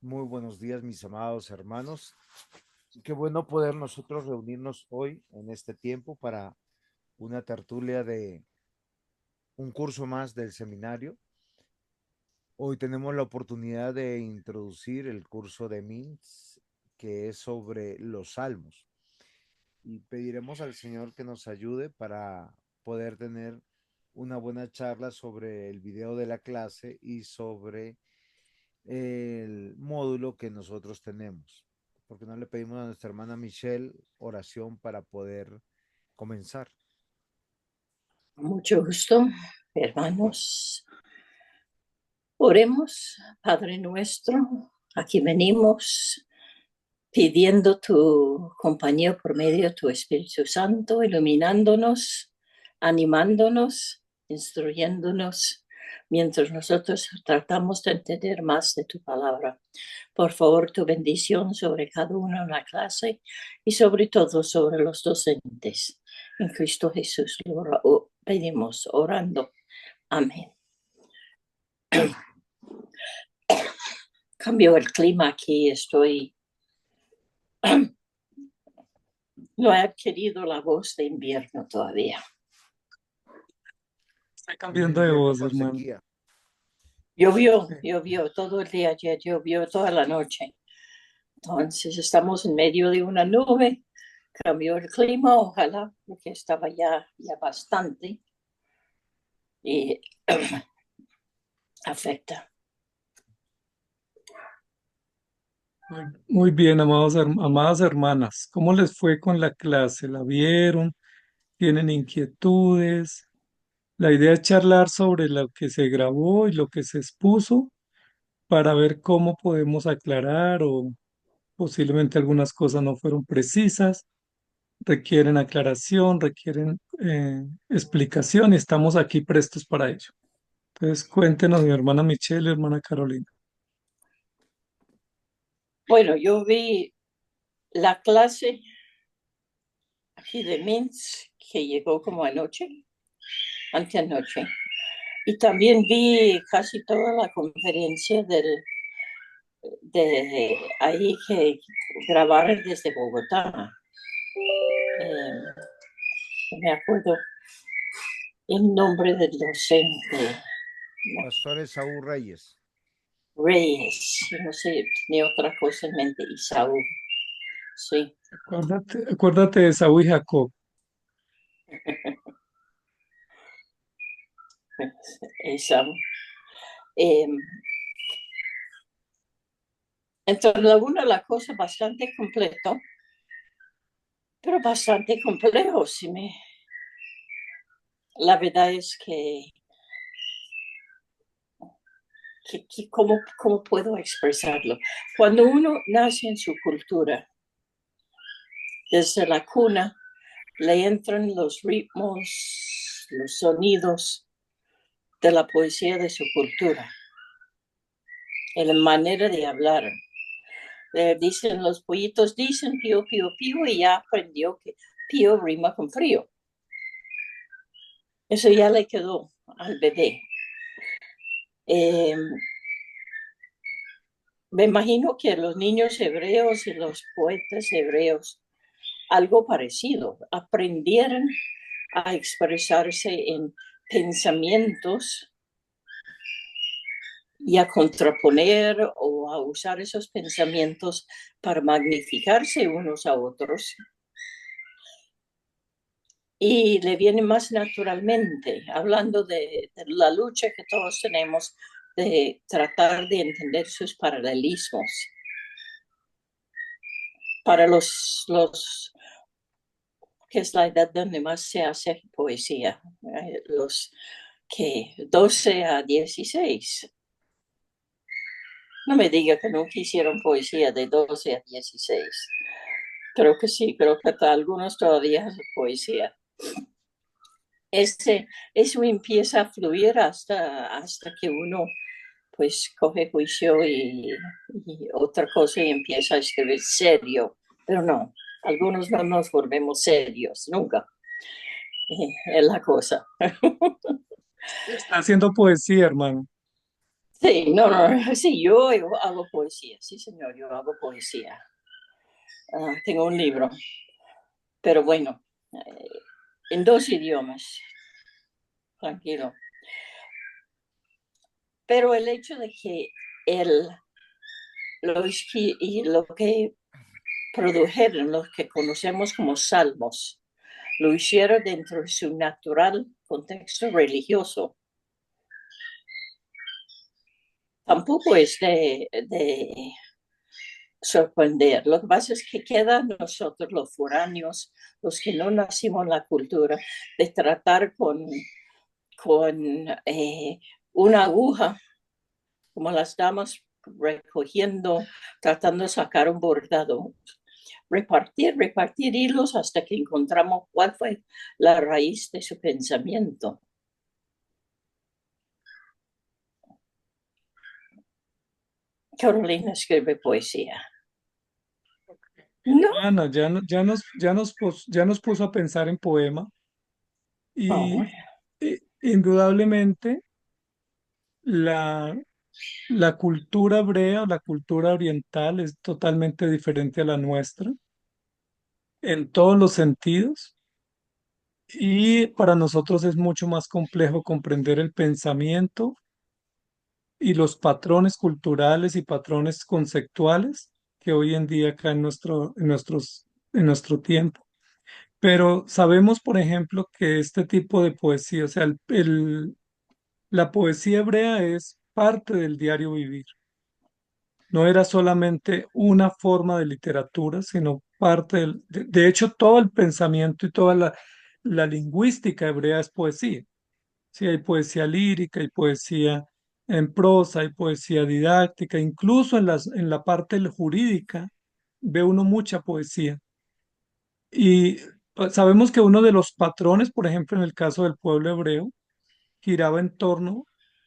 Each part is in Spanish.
Muy buenos días, mis amados hermanos. Qué bueno poder nosotros reunirnos hoy en este tiempo para una tertulia de un curso más del seminario. Hoy tenemos la oportunidad de introducir el curso de MINS, que es sobre los salmos. Y pediremos al Señor que nos ayude para poder tener una buena charla sobre el video de la clase y sobre el módulo que nosotros tenemos. Porque no le pedimos a nuestra hermana Michelle oración para poder comenzar. Mucho gusto, hermanos. Oremos, Padre nuestro, aquí venimos pidiendo tu compañía por medio de tu Espíritu Santo, iluminándonos, animándonos, instruyéndonos, mientras nosotros tratamos de entender más de tu palabra. Por favor, tu bendición sobre cada uno en la clase y sobre todo sobre los docentes. En Cristo Jesús lo pedimos orando. Amén. Cambió el clima aquí, no he adquirido la voz de invierno todavía. Está Un cambiando de invierno voz, con hermano. sequía. Llovió todo el día ayer, llovió toda la noche. Entonces estamos en medio de una nube, cambió el clima, ojalá, porque estaba ya bastante y afecta. Muy bien, amadas hermanas. ¿Cómo les fue con la clase? ¿La vieron? ¿Tienen inquietudes? La idea es charlar sobre lo que se grabó y lo que se expuso para ver cómo podemos aclarar o posiblemente algunas cosas no fueron precisas, requieren aclaración, requieren explicación y estamos aquí prestos para ello. Entonces, cuéntenos, mi hermana Michelle y hermana Carolina. Bueno, yo vi la clase aquí de Minsk que llegó como anteanoche. Y también vi casi toda la conferencia de ahí que grabaron desde Bogotá. Me acuerdo el nombre del docente. Pastor Esaú Reyes. Reyes, no sé, tenía otra cosa en mente, Isaú. Sí, Acuérdate de Saúl y Jacob. Isaú. Eh, entonces, la cosa bastante completo, pero bastante complejo. La verdad es ¿cómo puedo expresarlo? Cuando uno nace en su cultura, desde la cuna, le entran los ritmos, los sonidos de la poesía de su cultura, en la manera de hablar. Dicen, los pollitos dicen pío, pío, pío, y ya aprendió que pío rima con frío. Eso ya le quedó al bebé. Me imagino que los niños hebreos y los poetas hebreos, algo parecido, aprendieron a expresarse en pensamientos y a contraponer o a usar esos pensamientos para magnificarse unos a otros. Y le viene más naturalmente, hablando de la lucha que todos tenemos de tratar de entender sus paralelismos. Para que es la edad donde más se hace poesía, los que 12 a 16. No me diga que nunca hicieron poesía de 12 a 16. Creo que sí, creo que algunos todavía hacen poesía. Eso empieza a fluir hasta que uno pues coge juicio y otra cosa y empieza a escribir serio. Pero no, algunos no nos volvemos serios, nunca. Es la cosa. Está haciendo poesía, hermano. Sí, no, no, sí, yo hago poesía, sí, señor, yo hago poesía. Tengo un libro, pero bueno, en dos idiomas, tranquilo. Pero el hecho de que él, lo que produjeron, los que conocemos como salmos, lo hicieron dentro de su natural contexto religioso, tampoco es de sorprender. Lo que pasa es que quedan nosotros los foráneos, los que no nacimos en la cultura, de tratar con una aguja, como las damas recogiendo, tratando de sacar un bordado. Repartir hilos hasta que encontramos cuál fue la raíz de su pensamiento. Carolina escribe poesía. No, Ana, ya nos puso a pensar en poema oh, y indudablemente la, la cultura hebrea o la cultura oriental es totalmente diferente a la nuestra en todos los sentidos y para nosotros es mucho más complejo comprender el pensamiento y los patrones culturales y patrones conceptuales que hoy en día acá en nuestro tiempo. Pero sabemos, por ejemplo, que este tipo de poesía, o sea, la poesía hebrea es parte del diario vivir. No era solamente una forma de literatura, sino parte de hecho, todo el pensamiento y toda la lingüística hebrea es poesía. Sí, hay poesía lírica, hay poesía en prosa, hay poesía didáctica, incluso en la parte jurídica ve uno mucha poesía. Y pues, sabemos que uno de los patrones, por ejemplo, en el caso del pueblo hebreo, giraba en torno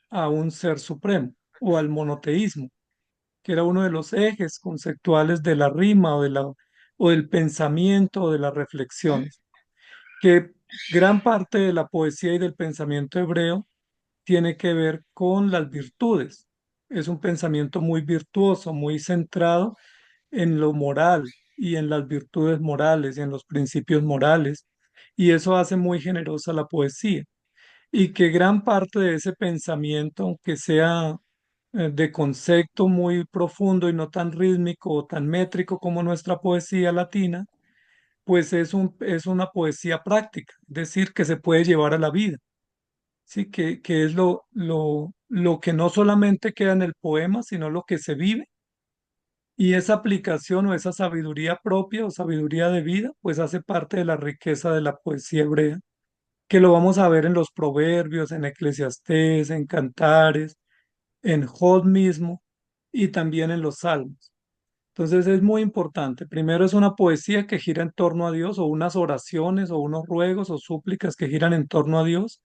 a un ser supremo o al monoteísmo, que era uno de los ejes conceptuales de la rima o del pensamiento o de las reflexiones, que gran parte de la poesía y del pensamiento hebreo tiene que ver con las virtudes. Es un pensamiento muy virtuoso, muy centrado en lo moral y en las virtudes morales y en los principios morales. Y eso hace muy generosa la poesía. Y que gran parte de ese pensamiento, aunque sea de concepto muy profundo y no tan rítmico o tan métrico como nuestra poesía latina, pues es una poesía práctica, es decir, que se puede llevar a la vida. Sí, que es lo que no solamente queda en el poema, sino lo que se vive. Y esa aplicación o esa sabiduría propia o sabiduría de vida, pues hace parte de la riqueza de la poesía hebrea, que lo vamos a ver en los proverbios, en Eclesiastés, en Cantares, en Job mismo y también en los salmos. Entonces es muy importante. Primero es una poesía que gira en torno a Dios o unas oraciones o unos ruegos o súplicas que giran en torno a Dios,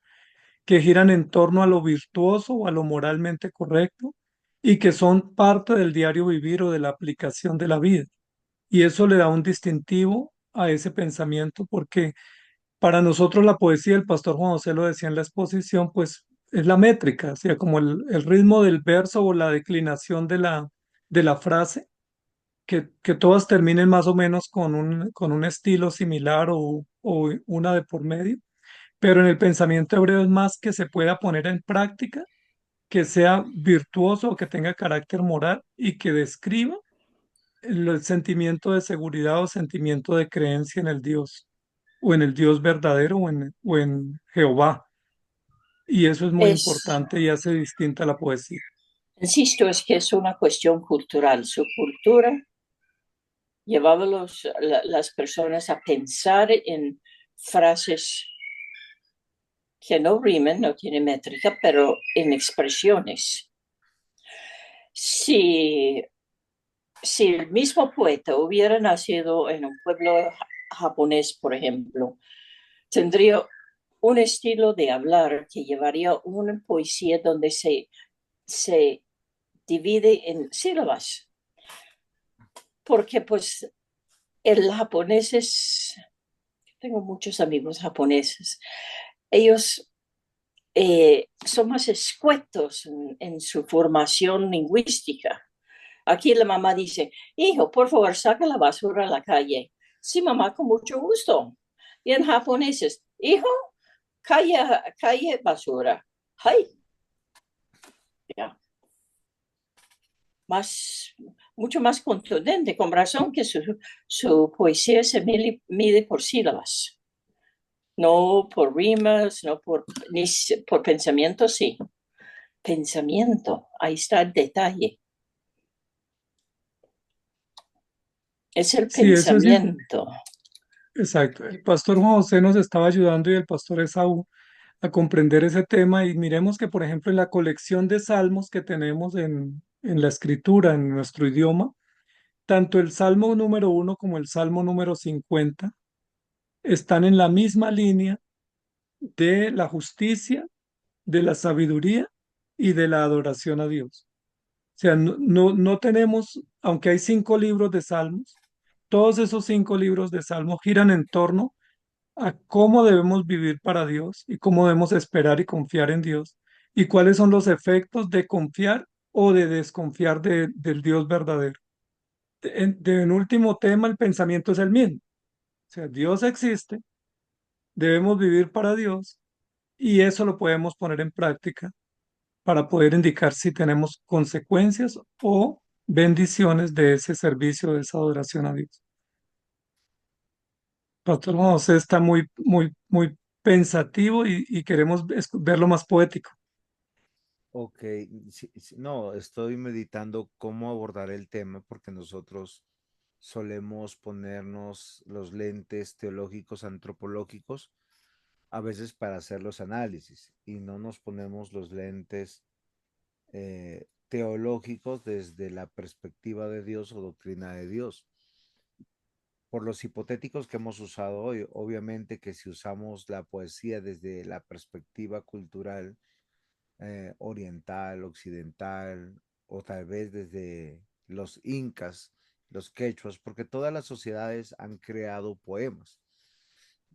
que giran en torno a lo virtuoso o a lo moralmente correcto y que son parte del diario vivir o de la aplicación de la vida. Y eso le da un distintivo a ese pensamiento porque para nosotros la poesía, el pastor Juan José lo decía en la exposición, pues es la métrica, o sea, como el ritmo del verso o la declinación de la frase, que todas terminen más o menos con un estilo similar o una de por medio, pero en el pensamiento hebreo es más que se pueda poner en práctica, que sea virtuoso o que tenga carácter moral y que describa el sentimiento de seguridad o sentimiento de creencia en el Dios o en el Dios verdadero o en Jehová. Y eso es muy es, importante y hace distinta la poesía. insisto, es que es una cuestión cultural. Su cultura llevaba las personas a pensar en frases que no rimen, no tienen métrica, pero en expresiones. Si, si el mismo poeta hubiera nacido en un pueblo japonés, por ejemplo, tendría un estilo de hablar que llevaría una poesía donde se divide en sílabas, porque pues el japonés es, tengo muchos amigos japoneses, ellos son más escuetos en su formación lingüística. Aquí la mamá dice, hijo, por favor, saca la basura a la calle. Sí, mamá, con mucho gusto. Y en japonés es, hijo, calle basura. Hay, ya, más, mucho más contundente, con razón que su poesía se mide por sílabas, no por rimas, no por, ni por pensamiento, sí. Pensamiento, ahí está el detalle. Es el Sí, eso es pensamiento. exacto. El pastor Juan José nos estaba ayudando y el pastor Esaú a comprender ese tema y miremos que, por ejemplo, en la colección de salmos que tenemos en la escritura, en nuestro idioma, tanto el Salmo número 1 como el Salmo número 50 están en la misma línea de la justicia, de la sabiduría y de la adoración a Dios. O sea, no tenemos, aunque hay 5 libros de salmos, todos esos 5 libros de salmos giran en torno a cómo debemos vivir para Dios y cómo debemos esperar y confiar en Dios y cuáles son los efectos de confiar o de desconfiar del Dios verdadero. En último tema, el pensamiento es el mismo. O sea, Dios existe, debemos vivir para Dios y eso lo podemos poner en práctica para poder indicar si tenemos consecuencias o bendiciones de ese servicio, de esa adoración a Dios. Pastor Juan José está muy pensativo y queremos verlo más poético. Ok, sí, sí, no, estoy meditando cómo abordar el tema porque nosotros solemos ponernos los lentes teológicos, antropológicos, a veces para hacer los análisis y no nos ponemos los lentes teológicos desde la perspectiva de Dios o doctrina de Dios. Por los hipotéticos que hemos usado hoy, obviamente que si usamos la poesía desde la perspectiva cultural, oriental, occidental, o tal vez desde los incas, los quechuas, porque todas las sociedades han creado poemas.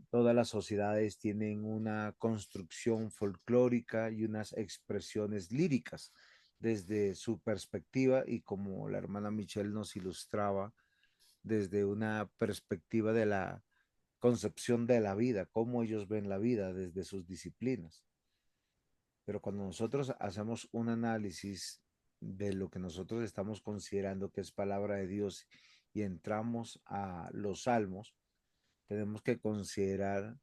Todas las sociedades tienen una construcción folclórica y unas expresiones líricas desde su perspectiva y como la hermana Michelle nos ilustraba, desde una perspectiva de la concepción de la vida, cómo ellos ven la vida desde sus disciplinas. Pero cuando nosotros hacemos un análisis de lo que nosotros estamos considerando que es palabra de Dios y entramos a los salmos, tenemos que considerar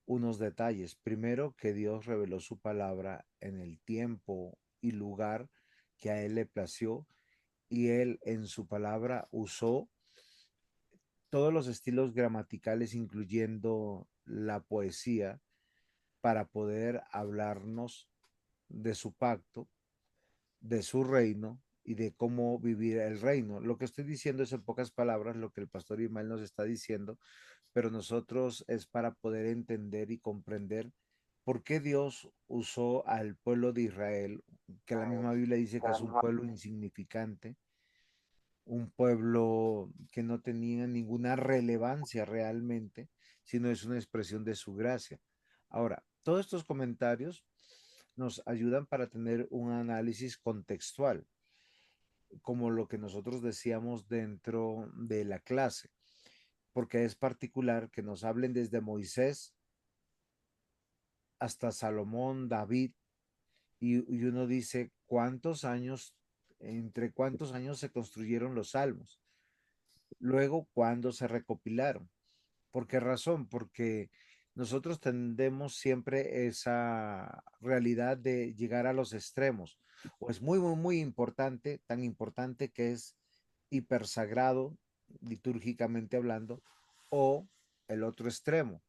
unos detalles. Primero, que Dios reveló su palabra en el tiempo y lugar que a Él le plació y Él en su palabra usó todos los estilos gramaticales, incluyendo la poesía, para poder hablarnos de su pacto, de su reino y de cómo vivir el reino. Lo que estoy diciendo es en pocas palabras lo que el pastor Ismael nos está diciendo, pero nosotros es para poder entender y comprender por qué Dios usó al pueblo de Israel, que la misma Biblia dice que es un pueblo insignificante, un pueblo que no tenía ninguna relevancia realmente, sino es una expresión de su gracia. Ahora, todos estos comentarios nos ayudan para tener un análisis contextual, como lo que nosotros decíamos dentro de la clase, porque es particular que nos hablen desde Moisés hasta Salomón, David, y uno dice, entre cuántos años se construyeron los salmos, luego cuándo se recopilaron. ¿Por qué razón? Porque nosotros tendemos siempre esa realidad de llegar a los extremos. O es muy importante, tan importante que es hipersagrado, litúrgicamente hablando, o el otro extremo.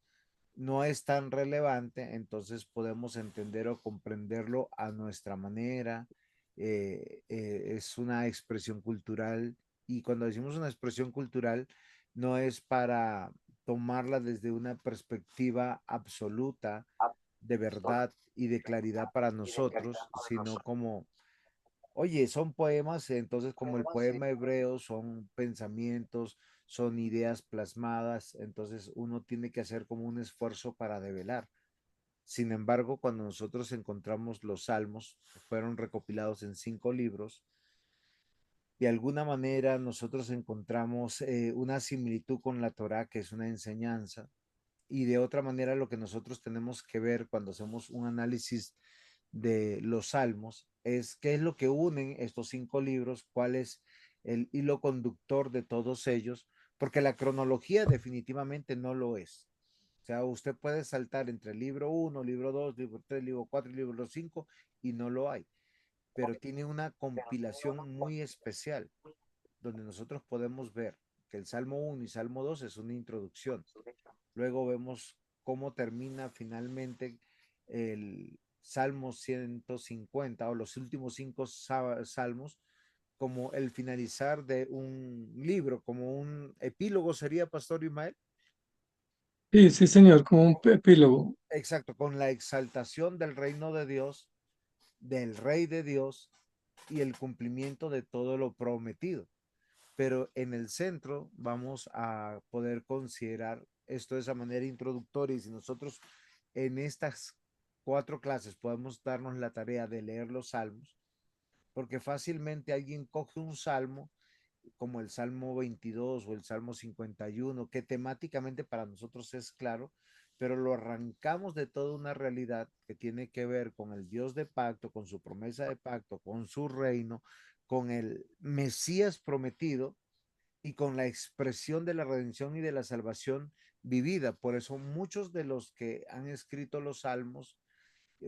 No es tan relevante, entonces podemos entender o comprenderlo a nuestra manera. Es una expresión cultural y cuando decimos una expresión cultural, no es para tomarla desde una perspectiva absoluta de verdad y de claridad para nosotros, sino como, oye, son poemas, entonces como el poema hebreo son pensamientos, son ideas plasmadas, entonces uno tiene que hacer como un esfuerzo para develar. Sin embargo, cuando nosotros encontramos los salmos, fueron recopilados en 5 libros. De alguna manera nosotros encontramos una similitud con la Torá, que es una enseñanza, y de otra manera lo que nosotros tenemos que ver cuando hacemos un análisis de los salmos es qué es lo que unen estos 5 libros, cuál es el hilo conductor de todos ellos, porque la cronología definitivamente no lo es. O sea, usted puede saltar entre el libro 1, libro 2, libro 3, libro 4 y libro 5 y no lo hay, pero tiene una compilación muy especial donde nosotros podemos ver que el Salmo 1 y Salmo 2 es una introducción. Luego vemos cómo termina finalmente el Salmo 150 o los últimos 5 salmos como el finalizar de un libro, como un epílogo sería, Pastor Ismael. Sí, sí, señor, como un epílogo. Exacto, con la exaltación del reino de Dios, del rey de Dios y el cumplimiento de todo lo prometido. Pero en el centro vamos a poder considerar esto de esa manera introductoria y si nosotros en estas 4 clases podemos darnos la tarea de leer los salmos, porque fácilmente alguien coge un salmo como el Salmo 22 o el Salmo 51, que temáticamente para nosotros es claro, pero lo arrancamos de toda una realidad que tiene que ver con el Dios de pacto, con su promesa de pacto, con su reino, con el Mesías prometido y con la expresión de la redención y de la salvación vivida. Por eso muchos de los que han escrito los salmos,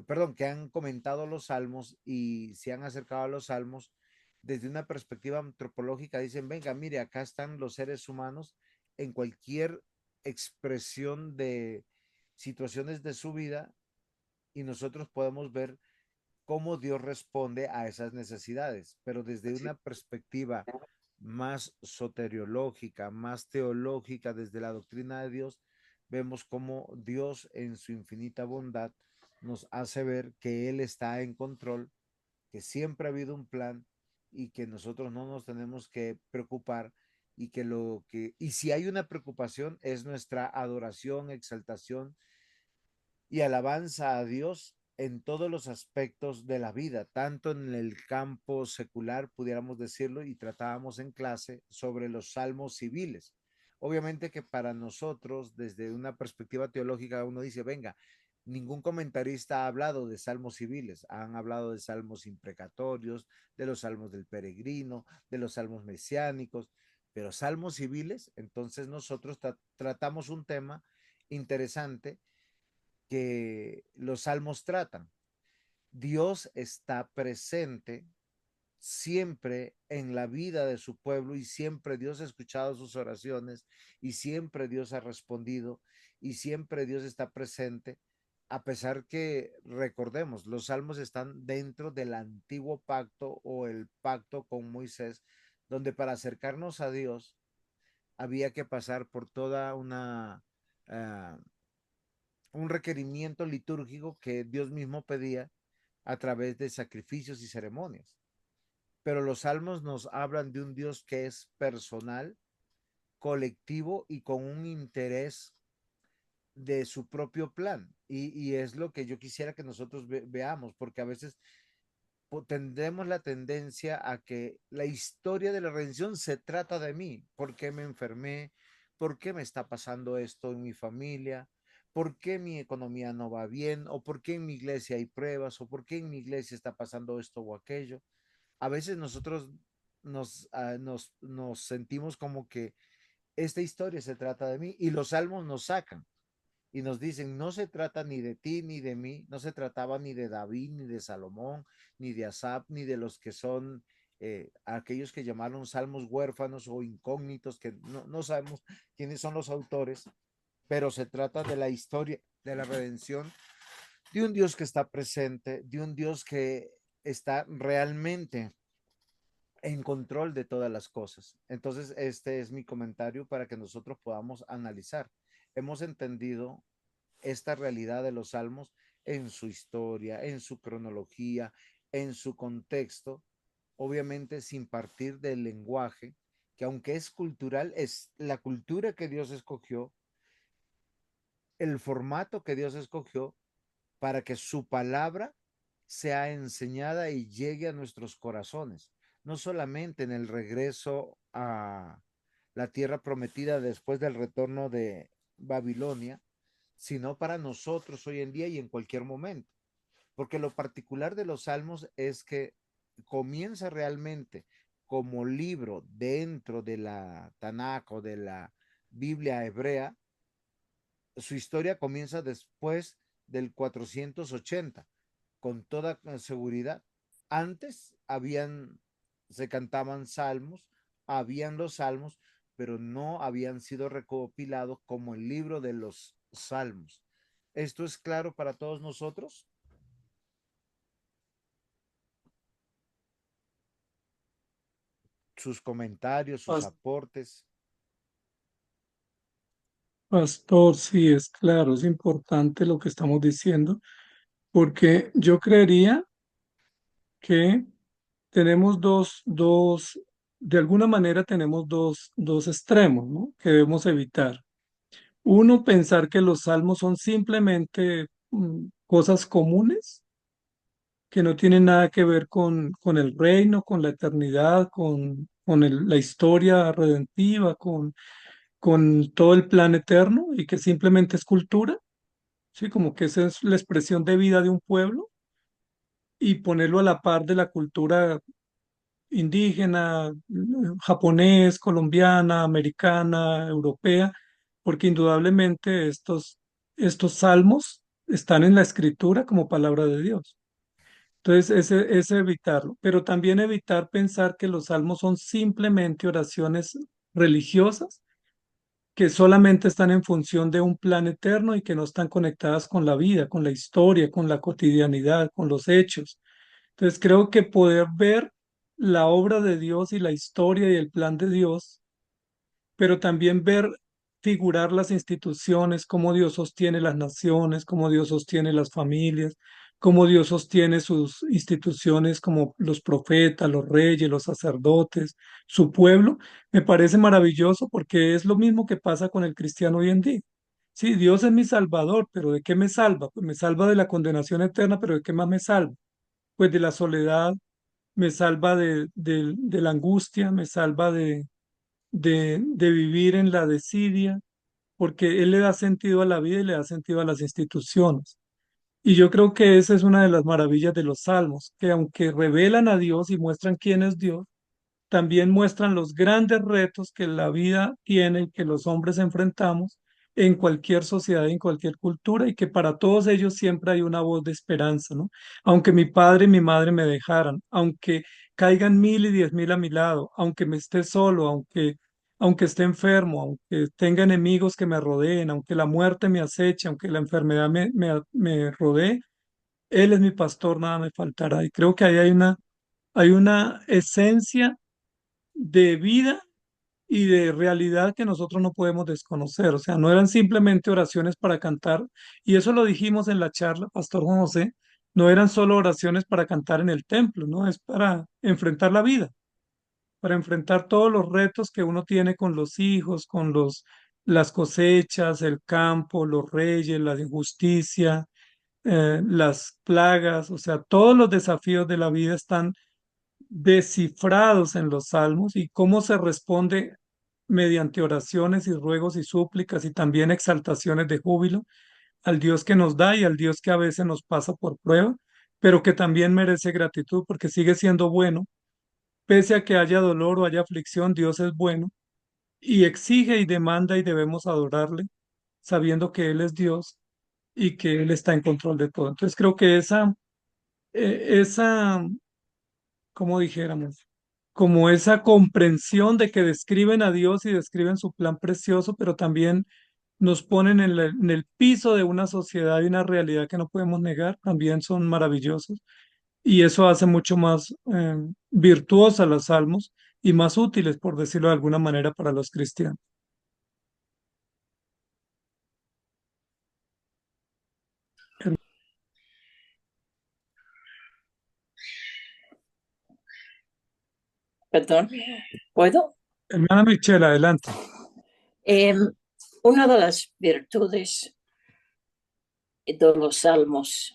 perdón, que han comentado los salmos y se han acercado a los salmos desde una perspectiva antropológica, dicen, venga, mire, acá están los seres humanos en cualquier expresión de situaciones de su vida y nosotros podemos ver cómo Dios responde a esas necesidades, pero desde una perspectiva más soteriológica, más teológica, desde la doctrina de Dios, vemos cómo Dios en su infinita bondad nos hace ver que Él está en control, que siempre ha habido un plan y que nosotros no nos tenemos que preocupar y si hay una preocupación es nuestra adoración, exaltación y alabanza a Dios en todos los aspectos de la vida, tanto en el campo secular, pudiéramos decirlo, y tratábamos en clase sobre los salmos civiles. Obviamente que para nosotros, desde una perspectiva teológica, uno dice, venga, ningún comentarista ha hablado de salmos civiles, han hablado de salmos imprecatorios, de los salmos del peregrino, de los salmos mesiánicos, pero salmos civiles, entonces nosotros tratamos un tema interesante que los salmos tratan. Dios está presente siempre en la vida de su pueblo y siempre Dios ha escuchado sus oraciones y siempre Dios ha respondido y siempre Dios está presente, a pesar que recordemos, los salmos están dentro del antiguo pacto o el pacto con Moisés, donde para acercarnos a Dios había que pasar por toda un requerimiento litúrgico que Dios mismo pedía a través de sacrificios y ceremonias. Pero los salmos nos hablan de un Dios que es personal, colectivo y con un interés de su propio plan. Y es lo que yo quisiera que nosotros veamos, porque a veces tendremos la tendencia a que la historia de la redención se trata de mí. ¿Por qué me enfermé? ¿Por qué me está pasando esto en mi familia? ¿Por qué mi economía no va bien? ¿O por qué en mi iglesia hay pruebas? ¿O por qué en mi iglesia está pasando esto o aquello? A veces nosotros nos sentimos como que esta historia se trata de mí y los salmos nos sacan y nos dicen, no se trata ni de ti ni de mí, no se trataba ni de David, ni de Salomón, ni de Asaf, ni de los que son aquellos que llamaron salmos huérfanos o incógnitos, que no sabemos quiénes son los autores, pero se trata de la historia de la redención, de un Dios que está presente, de un Dios que está realmente en control de todas las cosas. Entonces, este es mi comentario para que nosotros podamos analizar. Hemos entendido esta realidad de los salmos en su historia, en su cronología, en su contexto, obviamente sin partir del lenguaje, que aunque es cultural, es la cultura que Dios escogió, el formato que Dios escogió, para que su palabra sea enseñada y llegue a nuestros corazones, no solamente en el regreso a la tierra prometida después del retorno de Babilonia, sino para nosotros hoy en día y en cualquier momento. Porque lo particular de los salmos es que comienza realmente como libro dentro de la Tanakh o de la Biblia hebrea. Su historia comienza después del 480, con toda seguridad. Antes se cantaban salmos, habían los salmos, pero no habían sido recopilados como el libro de los salmos. ¿Esto es claro para todos nosotros? Sus comentarios, sus Pas- aportes. Pastor, sí, es claro, es importante lo que estamos diciendo, porque yo creería que tenemos de alguna manera tenemos dos extremos, ¿no? Que debemos evitar. Uno, pensar que los salmos son simplemente cosas comunes que no tienen nada que ver con el reino, con la eternidad, la historia redentiva, con todo el plan eterno y que simplemente es cultura, ¿sí? Como que esa es la expresión de vida de un pueblo y ponerlo a la par de la cultura indígena, japonés, colombiana, americana, europea, porque indudablemente estos salmos están en la escritura como palabra de Dios. Entonces, ese evitarlo, pero también evitar pensar que los salmos son simplemente oraciones religiosas que solamente están en función de un plan eterno y que no están conectadas con la vida, con la historia, con la cotidianidad, con los hechos. Entonces creo que poder ver la obra de Dios y la historia y el plan de Dios, pero también ver figurar las instituciones, cómo Dios sostiene las naciones, cómo Dios sostiene las familias, cómo Dios sostiene sus instituciones como los profetas, los reyes, los sacerdotes, su pueblo, me parece maravilloso porque es lo mismo que pasa con el cristiano hoy en día. Sí, Dios es mi salvador, pero ¿de qué me salva? Pues me salva de la condenación eterna, pero ¿de qué más me salva? Pues de la soledad, me salva de la angustia, me salva de vivir en la desidia, porque Él le da sentido a la vida y le da sentido a las instituciones. Y yo creo que esa es una de las maravillas de los salmos, que aunque revelan a Dios y muestran quién es Dios, también muestran los grandes retos que la vida tiene y que los hombres enfrentamos en cualquier sociedad, en cualquier cultura, y que para todos ellos siempre hay una voz de esperanza, ¿no? Aunque mi padre y mi madre me dejaran, aunque caigan 1000 y 10,000 a mi lado, aunque me esté solo, aunque esté enfermo, aunque tenga enemigos que me rodeen, aunque la muerte me aceche, aunque la enfermedad me rodee, Él es mi pastor, nada me faltará. Y creo que ahí hay una esencia de vida y de realidad que nosotros no podemos desconocer. O sea, no eran simplemente oraciones para cantar, y eso lo dijimos en la charla, Pastor Juan José, no eran solo oraciones para cantar en el templo, ¿no? Es para enfrentar la vida, para enfrentar todos los retos que uno tiene con los hijos, las cosechas, el campo, los reyes, la injusticia, las plagas, o sea, todos los desafíos de la vida están descifrados en los salmos y cómo se responde mediante oraciones y ruegos y súplicas y también exaltaciones de júbilo al Dios que nos da y al Dios que a veces nos pasa por prueba, pero que también merece gratitud porque sigue siendo bueno. Pese a que haya dolor o haya aflicción, Dios es bueno y exige y demanda y debemos adorarle, sabiendo que Él es Dios y que Él está en control de todo. Entonces creo que esa, como dijéramos, como esa comprensión de que describen a Dios y describen su plan precioso, pero también nos ponen en el piso de una sociedad y una realidad que no podemos negar, también son maravillosos. Y eso hace mucho más virtuosas las salmos y más útiles, por decirlo de alguna manera, para los cristianos. Perdón, ¿puedo? Hermana Michelle, adelante. Una de las virtudes de los salmos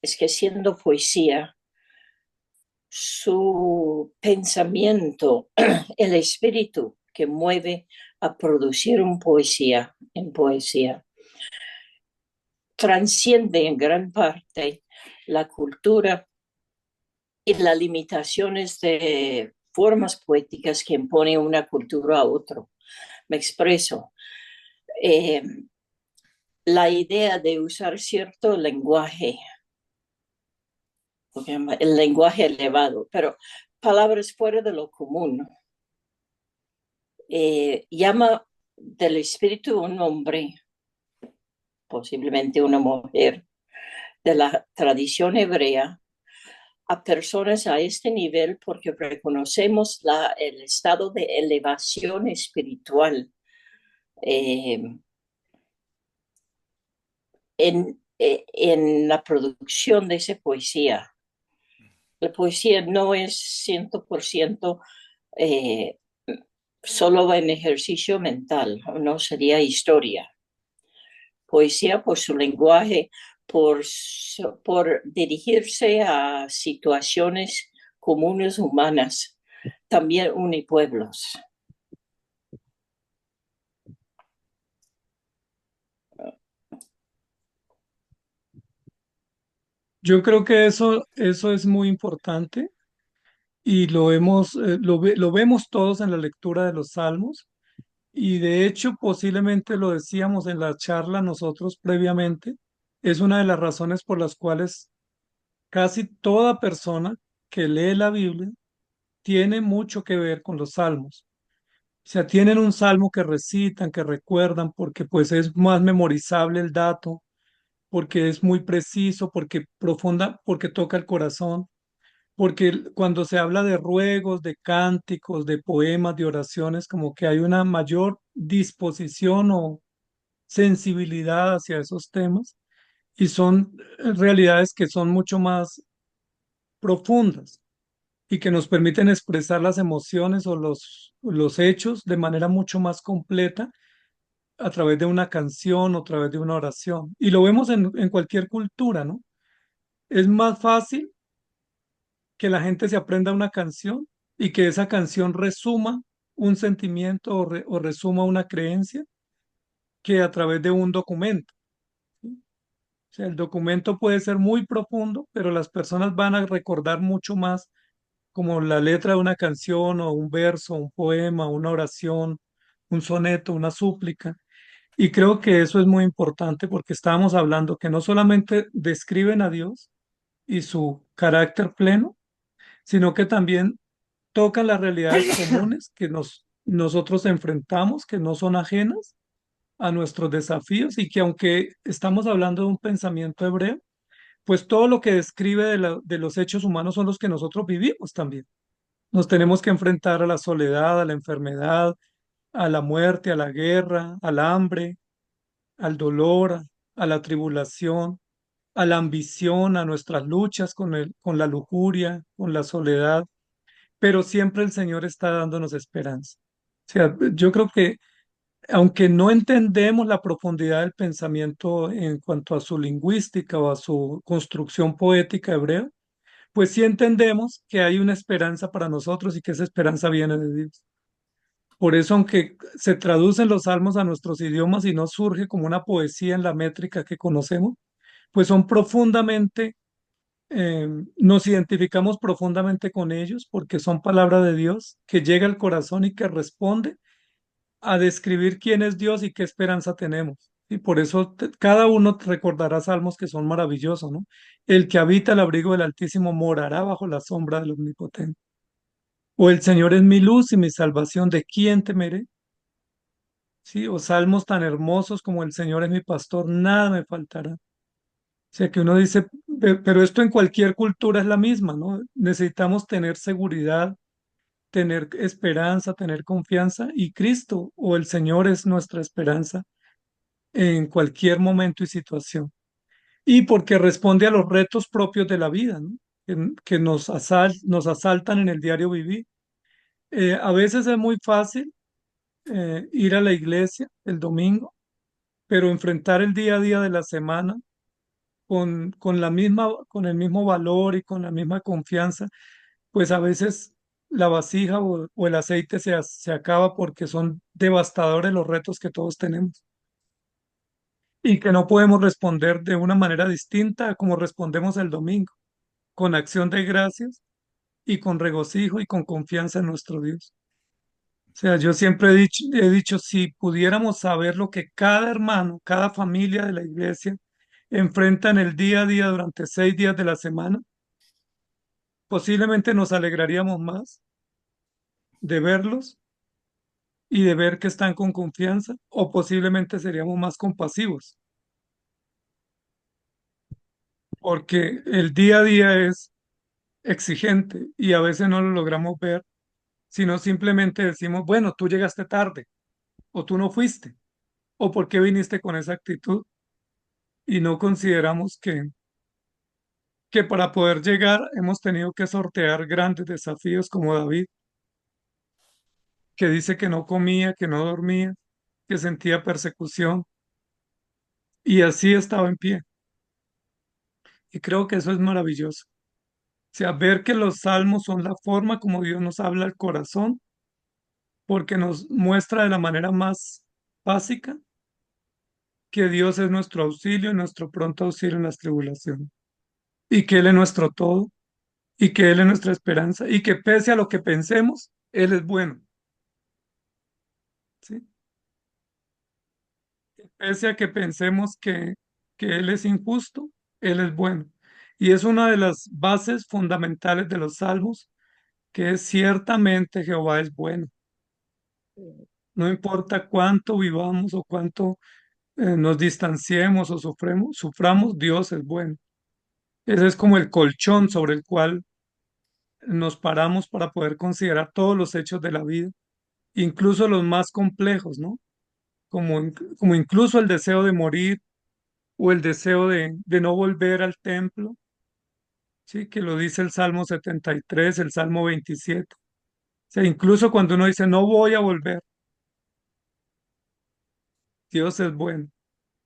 es que siendo poesía, su pensamiento, el espíritu que mueve a producir un poesía en poesía, transciende en gran parte la cultura y las limitaciones de formas poéticas que impone una cultura a otro. Me expreso. Eh, la idea de usar cierto lenguaje, el lenguaje elevado, pero palabras fuera de lo común, llama del espíritu un hombre, posiblemente una mujer, de la tradición hebrea, a personas a este nivel porque reconocemos el estado de elevación espiritual en la producción de esa poesía. La poesía no es 100% eh, solo en ejercicio mental, no sería historia. Poesía por su lenguaje, por dirigirse a situaciones comunes humanas, también unipueblos. Yo creo que eso es muy importante y lo vemos todos en la lectura de los salmos y de hecho posiblemente lo decíamos en la charla nosotros previamente, es una de las razones por las cuales casi toda persona que lee la Biblia tiene mucho que ver con los salmos. O sea, tienen un salmo que recitan, que recuerdan, porque pues es más memorizable el dato, porque es muy preciso, porque toca el corazón, porque cuando se habla de ruegos, de cánticos, de poemas, de oraciones, como que hay una mayor disposición o sensibilidad hacia esos temas y son realidades que son mucho más profundas y que nos permiten expresar las emociones o los hechos de manera mucho más completa a través de una canción o a través de una oración. Y lo vemos en cualquier cultura, ¿no? Es más fácil que la gente se aprenda una canción y que esa canción resuma un sentimiento o resuma una creencia que a través de un documento. ¿Sí? O sea, el documento puede ser muy profundo, pero las personas van a recordar mucho más como la letra de una canción o un verso, un poema, una oración, un soneto, una súplica. Y creo que eso es muy importante porque estábamos hablando que no solamente describen a Dios y su carácter pleno, sino que también tocan las realidades comunes que nosotros enfrentamos, que no son ajenas a nuestros desafíos y que aunque estamos hablando de un pensamiento hebreo, pues todo lo que describe de los hechos humanos son los que nosotros vivimos también. Nos tenemos que enfrentar a la soledad, a la enfermedad, a la muerte, a la guerra, al hambre, al dolor, a la tribulación, a la ambición, a nuestras luchas con la lujuria, con la soledad, pero siempre el Señor está dándonos esperanza. O sea, yo creo que aunque no entendemos la profundidad del pensamiento en cuanto a su lingüística o a su construcción poética hebrea, pues sí entendemos que hay una esperanza para nosotros y que esa esperanza viene de Dios. Por eso, aunque se traducen los salmos a nuestros idiomas y no surge como una poesía en la métrica que conocemos, pues son profundamente, nos identificamos profundamente con ellos porque son palabra de Dios que llega al corazón y que responde a describir quién es Dios y qué esperanza tenemos. Y por eso cada uno recordará salmos que son maravillosos, ¿no? El que habita el abrigo del Altísimo morará bajo la sombra del Omnipotente. O el Señor es mi luz y mi salvación, ¿de quién temeré? Sí, o salmos tan hermosos como el Señor es mi pastor, nada me faltará. O sea que uno dice, pero esto en cualquier cultura es la misma, ¿no? Necesitamos tener seguridad, tener esperanza, tener confianza y Cristo o el Señor es nuestra esperanza en cualquier momento y situación. Y porque responde a los retos propios de la vida, ¿no? Que nos asaltan en el diario vivir. A veces es muy fácil ir a la iglesia el domingo pero enfrentar el día a día de la semana con el mismo valor y con la misma confianza, pues a veces la vasija o el aceite se acaba porque son devastadores los retos que todos tenemos y que no podemos responder de una manera distinta a como respondemos el domingo, con acción de gracias y con regocijo y con confianza en nuestro Dios. O sea, yo siempre he dicho, si pudiéramos saber lo que cada hermano, cada familia de la iglesia enfrenta en el día a día durante 6 días de la semana, posiblemente nos alegraríamos más de verlos y de ver que están con confianza, o posiblemente seríamos más compasivos, porque el día a día es exigente y a veces no lo logramos ver, sino simplemente decimos, bueno, tú llegaste tarde, o tú no fuiste, o por qué viniste con esa actitud, y no consideramos que para poder llegar hemos tenido que sortear grandes desafíos como David, que dice que no comía, que no dormía, que sentía persecución, y así estaba en pie. Y creo que eso es maravilloso. O sea, ver que los salmos son la forma como Dios nos habla al corazón, porque nos muestra de la manera más básica que Dios es nuestro auxilio y nuestro pronto auxilio en las tribulaciones, y que Él es nuestro todo, y que Él es nuestra esperanza, y que pese a lo que pensemos, Él es bueno, ¿sí? Pese a que pensemos que Él es injusto, Él es bueno. Y es una de las bases fundamentales de los salmos, que es ciertamente Jehová es bueno. No importa cuánto vivamos o cuánto nos distanciemos o suframos, Dios es bueno. Ese es como el colchón sobre el cual nos paramos para poder considerar todos los hechos de la vida, incluso los más complejos, ¿no? Como incluso el deseo de morir o el deseo de no volver al templo, ¿sí? Que lo dice el Salmo 73, el Salmo 27. O sea, incluso cuando uno dice, no voy a volver, Dios es bueno.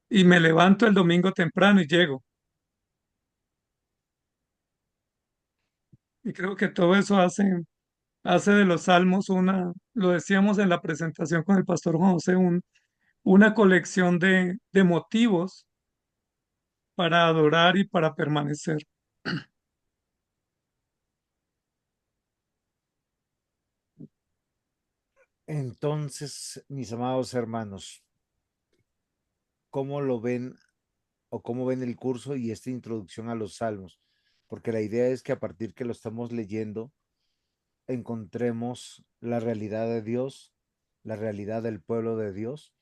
Y me levanto el domingo temprano y llego. Y creo que todo eso hace de los salmos lo decíamos en la presentación con el pastor Juan José, una colección de motivos para adorar y para permanecer. Entonces, mis amados hermanos, ¿cómo lo ven o cómo ven el curso y esta introducción a los salmos? Porque la idea es que a partir que lo estamos leyendo, encontremos la realidad de Dios, la realidad del pueblo de Dios,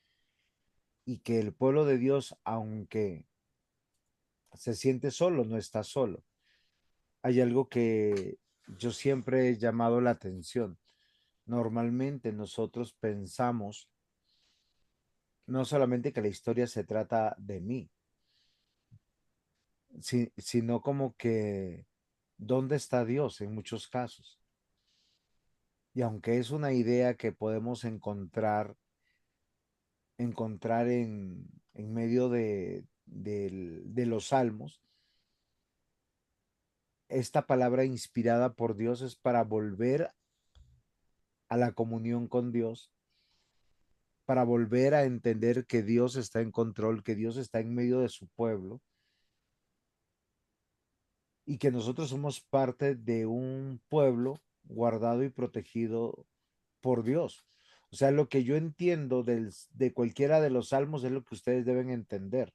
y que el pueblo de Dios, aunque se siente solo, no está solo. Hay algo que yo siempre he llamado la atención. Normalmente nosotros pensamos no solamente que la historia se trata de mí, sino como que ¿dónde está Dios en muchos casos? Y aunque es una idea que podemos encontrar en medio de los salmos, esta palabra inspirada por Dios es para volver a la comunión con Dios, para volver a entender que Dios está en control, que Dios está en medio de su pueblo y que nosotros somos parte de un pueblo guardado y protegido por Dios. O sea, lo que yo entiendo de cualquiera de los salmos es lo que ustedes deben entender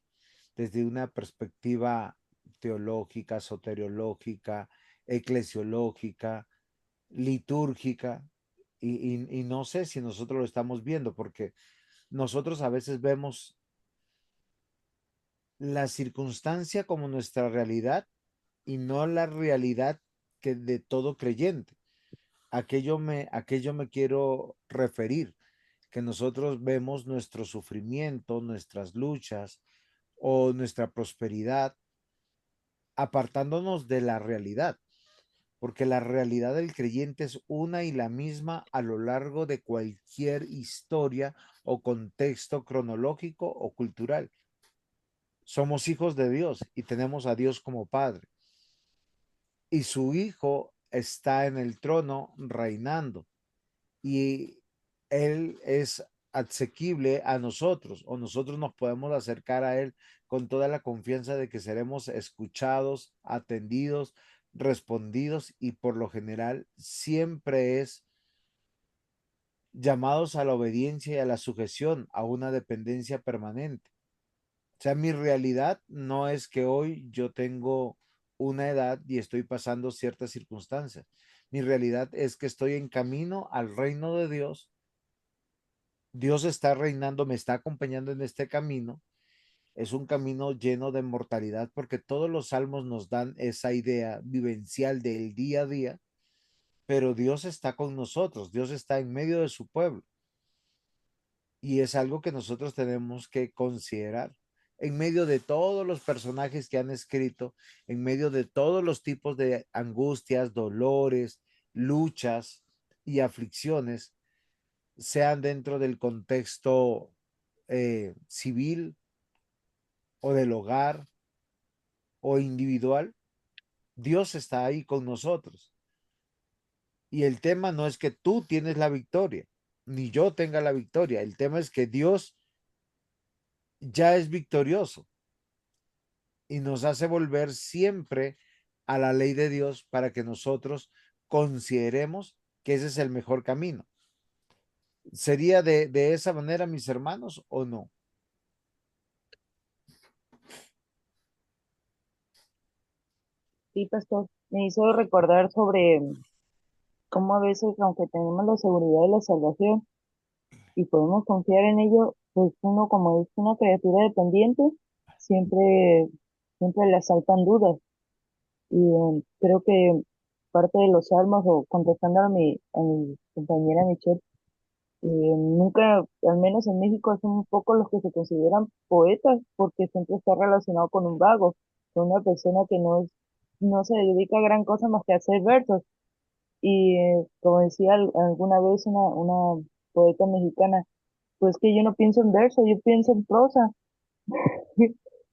desde una perspectiva teológica, soteriológica, eclesiológica, litúrgica, y no sé si nosotros lo estamos viendo, porque nosotros a veces vemos la circunstancia como nuestra realidad y no la realidad que de todo creyente. A qué yo me quiero referir, que nosotros vemos nuestro sufrimiento, nuestras luchas o nuestra prosperidad apartándonos de la realidad. porque la realidad del creyente es una y la misma a lo largo de cualquier historia o contexto cronológico o cultural. Somos hijos de Dios y tenemos a Dios como Padre. Y su Hijo está en el trono reinando y Él es asequible a nosotros o nosotros nos podemos acercar a Él con toda la confianza de que seremos escuchados, atendidos, respondidos y por lo general siempre es llamados a la obediencia y a la sujeción, a una dependencia permanente. O sea, mi realidad no es que hoy yo tengo una edad y estoy pasando ciertas circunstancias. Mi realidad es que estoy en camino al reino de Dios. Dios está reinando, me está acompañando en este camino. Es un camino lleno de mortalidad porque todos los salmos nos dan esa idea vivencial del día a día, pero Dios está con nosotros, Dios está en medio de su pueblo. Y es algo que nosotros tenemos que considerar en medio de todos los personajes que han escrito, en medio de todos los tipos de angustias, dolores, luchas y aflicciones, sean dentro del contexto civil o del hogar o individual, Dios está ahí con nosotros. Y el tema no es que tú tienes la victoria, ni yo tenga la victoria. El tema es que Dios ya es victorioso y nos hace volver siempre a la ley de Dios para que nosotros consideremos que ese es el mejor camino. ¿Sería de esa manera, mis hermanos, o no? Sí, pastor, me hizo recordar sobre cómo a veces, aunque tenemos la seguridad de la salvación y podemos confiar en ello, pues uno como es una criatura dependiente, siempre, siempre le asaltan dudas. Y creo que parte de los salmos, o contestando a mi compañera Michelle, nunca, al menos en México, son un poco los que se consideran poetas, porque siempre está relacionado con un vago, con una persona que no se dedica a gran cosa más que a hacer versos. Y como decía alguna vez una poeta mexicana, pues que yo no pienso en verso, yo pienso en prosa.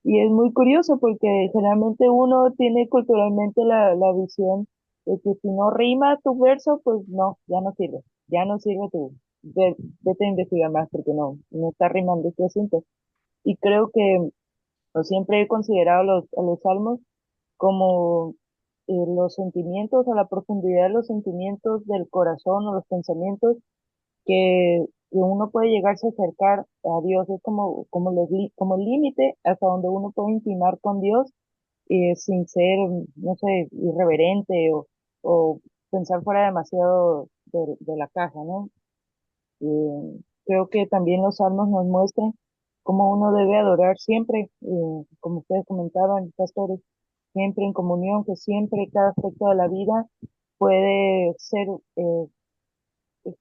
Y es muy curioso porque generalmente uno tiene culturalmente la visión de que si no rima tu verso, pues no, ya no sirve vete a investigar más porque no está rimando este asunto. Y creo que siempre he considerado a los salmos como los sentimientos, a la profundidad de los sentimientos del corazón o los pensamientos que uno puede llegarse a acercar a Dios. Es como el límite hasta donde uno puede intimar con Dios sin ser, no sé, irreverente o pensar fuera demasiado de la caja, ¿no? Creo que también los salmos nos muestran cómo uno debe adorar siempre, como ustedes comentaban, pastores, siempre en comunión, que siempre cada aspecto de la vida puede ser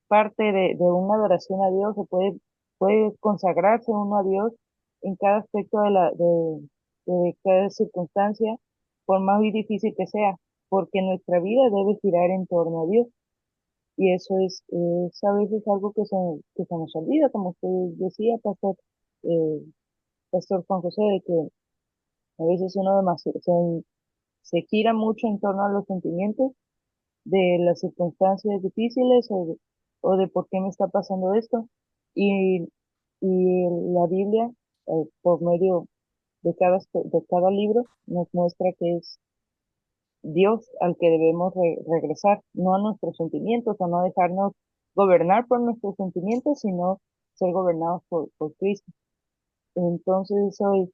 parte de una adoración a Dios, o puede consagrarse uno a Dios en cada aspecto de cada circunstancia, por más difícil que sea, porque nuestra vida debe girar en torno a Dios. Y eso es a veces algo que se nos olvida, como usted decía, eh, Pastor Juan José, de que a veces uno se gira mucho en torno a los sentimientos de las circunstancias difíciles o de por qué me está pasando esto. Y, y la Biblia, por medio de cada libro, nos muestra que es Dios al que debemos regresar, no a nuestros sentimientos o no dejarnos gobernar por nuestros sentimientos, sino ser gobernados por Cristo. Entonces eso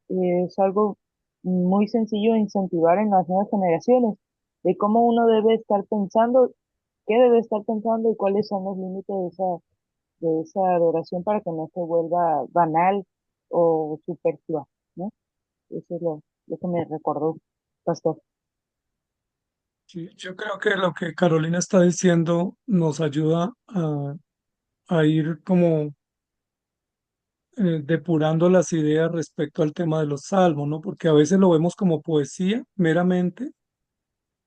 es algo muy sencillo de incentivar en las nuevas generaciones, de cómo uno debe estar pensando, qué debe estar pensando y cuáles son los límites de esa adoración para que no se vuelva banal o superflua, ¿no? Eso es lo que me recordó, Pastor. Sí, yo creo que lo que Carolina está diciendo nos ayuda a ir como depurando las ideas respecto al tema de los salmos, ¿no? Porque a veces lo vemos como poesía meramente,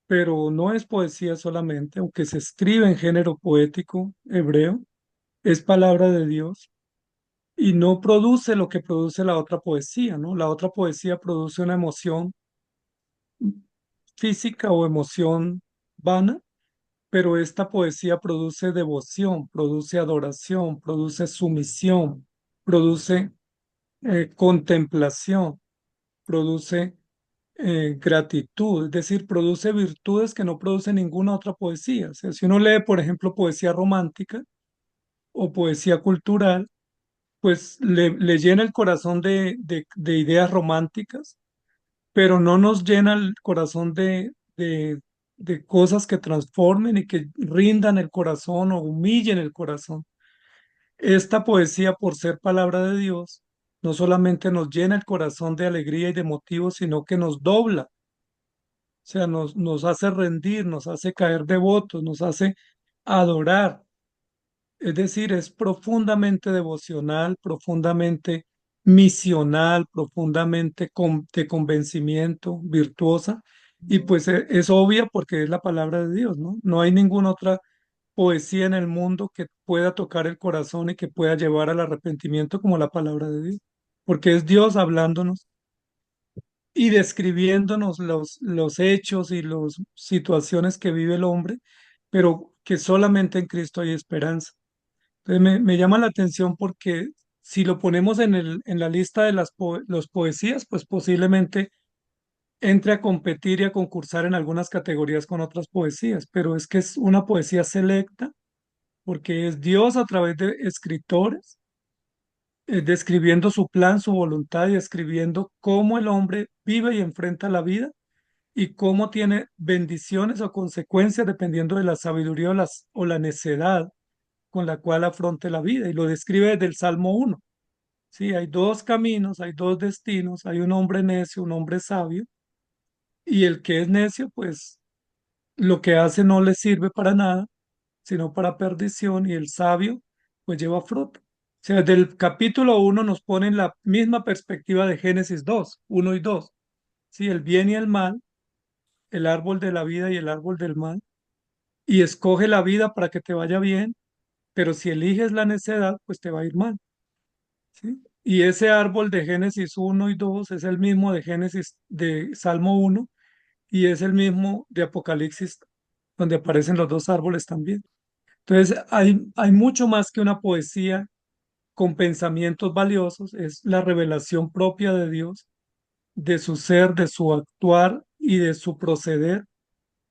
pero no es poesía solamente, aunque se escribe en género poético hebreo, es palabra de Dios y no produce lo que produce la otra poesía, ¿no? La otra poesía produce una emoción física o emoción vana, pero esta poesía produce devoción, produce adoración, produce sumisión, produce contemplación, produce gratitud, es decir, produce virtudes que no produce ninguna otra poesía. O sea, si uno lee, por ejemplo, poesía romántica o poesía cultural, pues le llena el corazón de ideas románticas, pero no nos llena el corazón de cosas que transformen y que rindan el corazón o humillen el corazón. Esta poesía, por ser palabra de Dios, no solamente nos llena el corazón de alegría y de motivos, sino que nos dobla, o sea, nos hace rendir, nos hace caer devotos, nos hace adorar. Es decir, es profundamente devocional, profundamente misional, profundamente de convencimiento, virtuosa, y pues es obvia porque es la palabra de Dios, ¿no? No hay ninguna otra poesía en el mundo que pueda tocar el corazón y que pueda llevar al arrepentimiento como la palabra de Dios, porque es Dios hablándonos y describiéndonos los hechos y las situaciones que vive el hombre, pero que solamente en Cristo hay esperanza. Entonces me llama la atención porque si lo ponemos en la lista de los poesías, pues posiblemente entre a competir y a concursar en algunas categorías con otras poesías, pero es que es una poesía selecta porque es Dios a través de escritores, describiendo su plan, su voluntad y escribiendo cómo el hombre vive y enfrenta la vida y cómo tiene bendiciones o consecuencias dependiendo de la sabiduría o la necedad con la cual afronte la vida. Y lo describe desde el Salmo 1. Sí, hay dos caminos, hay dos destinos, hay un hombre necio, un hombre sabio, y el que es necio, pues lo que hace no le sirve para nada, sino para perdición, y el sabio, pues lleva fruto. O sea, del capítulo 1 nos pone en la misma perspectiva de Génesis 2, 1 y 2. Sí, el bien y el mal, el árbol de la vida y el árbol del mal, y escoge la vida para que te vaya bien, pero si eliges la necedad, pues te va a ir mal. ¿Sí? Y ese árbol de Génesis 1 y 2 es el mismo de Génesis de Salmo 1 y es el mismo de Apocalipsis, donde aparecen los dos árboles también. Entonces, hay mucho más que una poesía con pensamientos valiosos, es la revelación propia de Dios, de su ser, de su actuar y de su proceder,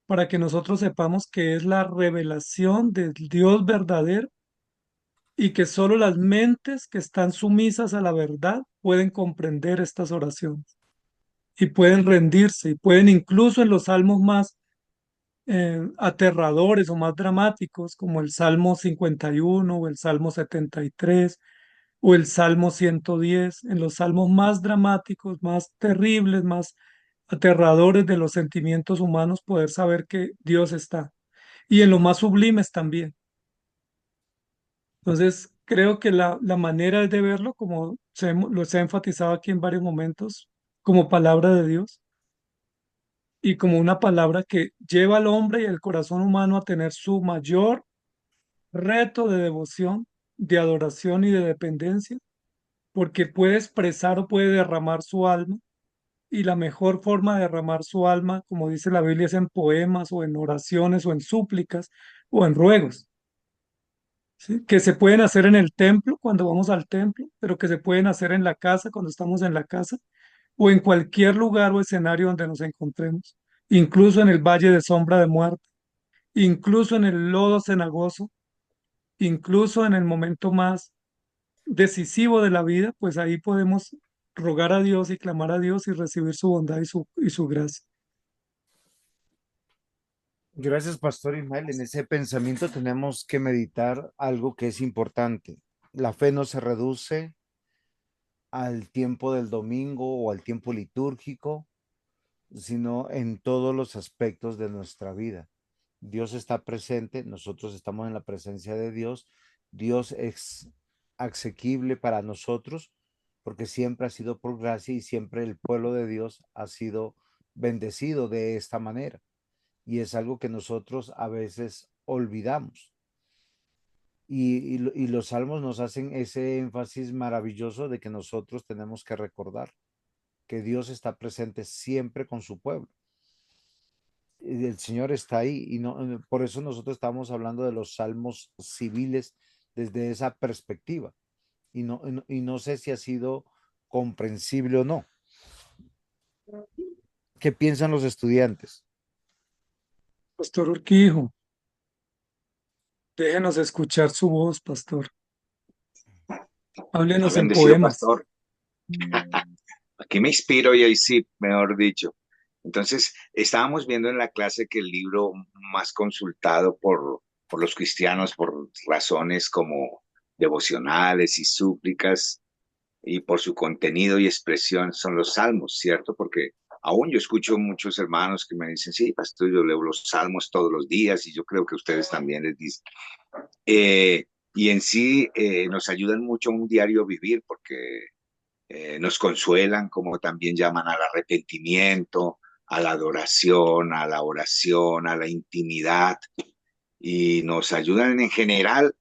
para que nosotros sepamos que es la revelación del Dios verdadero y que solo las mentes que están sumisas a la verdad pueden comprender estas oraciones y pueden rendirse y pueden incluso en los salmos más aterradores o más dramáticos, como el Salmo 51 o el Salmo 73 o el Salmo 110, en los salmos más dramáticos, más terribles, más aterradores de los sentimientos humanos, poder saber que Dios está. Y en los más sublimes también. Entonces, creo que la manera es de verlo, como se ha enfatizado aquí en varios momentos, como palabra de Dios y como una palabra que lleva al hombre y al corazón humano a tener su mayor reto de devoción, de adoración y de dependencia, porque puede expresar o puede derramar su alma, y la mejor forma de derramar su alma, como dice la Biblia, es en poemas o en oraciones o en súplicas o en ruegos. ¿Sí? Que se pueden hacer en el templo cuando vamos al templo, pero que se pueden hacer en la casa cuando estamos en la casa o en cualquier lugar o escenario donde nos encontremos, incluso en el valle de sombra de muerte, incluso en el lodo cenagoso, incluso en el momento más decisivo de la vida, pues ahí podemos rogar a Dios y clamar a Dios y recibir su bondad y su gracia. Gracias, Pastor Ismael. En ese pensamiento tenemos que meditar algo que es importante. La fe no se reduce al tiempo del domingo o al tiempo litúrgico, sino en todos los aspectos de nuestra vida. Dios está presente, nosotros estamos en la presencia de Dios. Dios es asequible para nosotros porque siempre ha sido por gracia y siempre el pueblo de Dios ha sido bendecido de esta manera. y es algo que nosotros a veces olvidamos. Y los salmos nos hacen ese énfasis maravilloso de que nosotros tenemos que recordar que Dios está presente siempre con su pueblo. Y el Señor está ahí y no, por eso nosotros estamos hablando de los salmos civiles desde esa perspectiva. Y no sé si ha sido comprensible o no. ¿Qué piensan los estudiantes? Pastor Urquijo, déjenos escuchar su voz, pastor. Muy Háblenos en bendecido, poemas. pastor. Aquí me inspiro y ahí sí, mejor dicho. Entonces, estábamos viendo en la clase que el libro más consultado por los cristianos por razones como devocionales y súplicas y por su contenido y expresión son los salmos, ¿cierto? Porque aún yo escucho muchos hermanos que me dicen, sí, pastor, yo leo los salmos todos los días y yo creo que ustedes también les dicen. Eh, y en sí nos ayudan mucho a un diario vivir porque nos consuelan, como también llaman al arrepentimiento, a la adoración, a la oración, a la intimidad, y nos ayudan en general.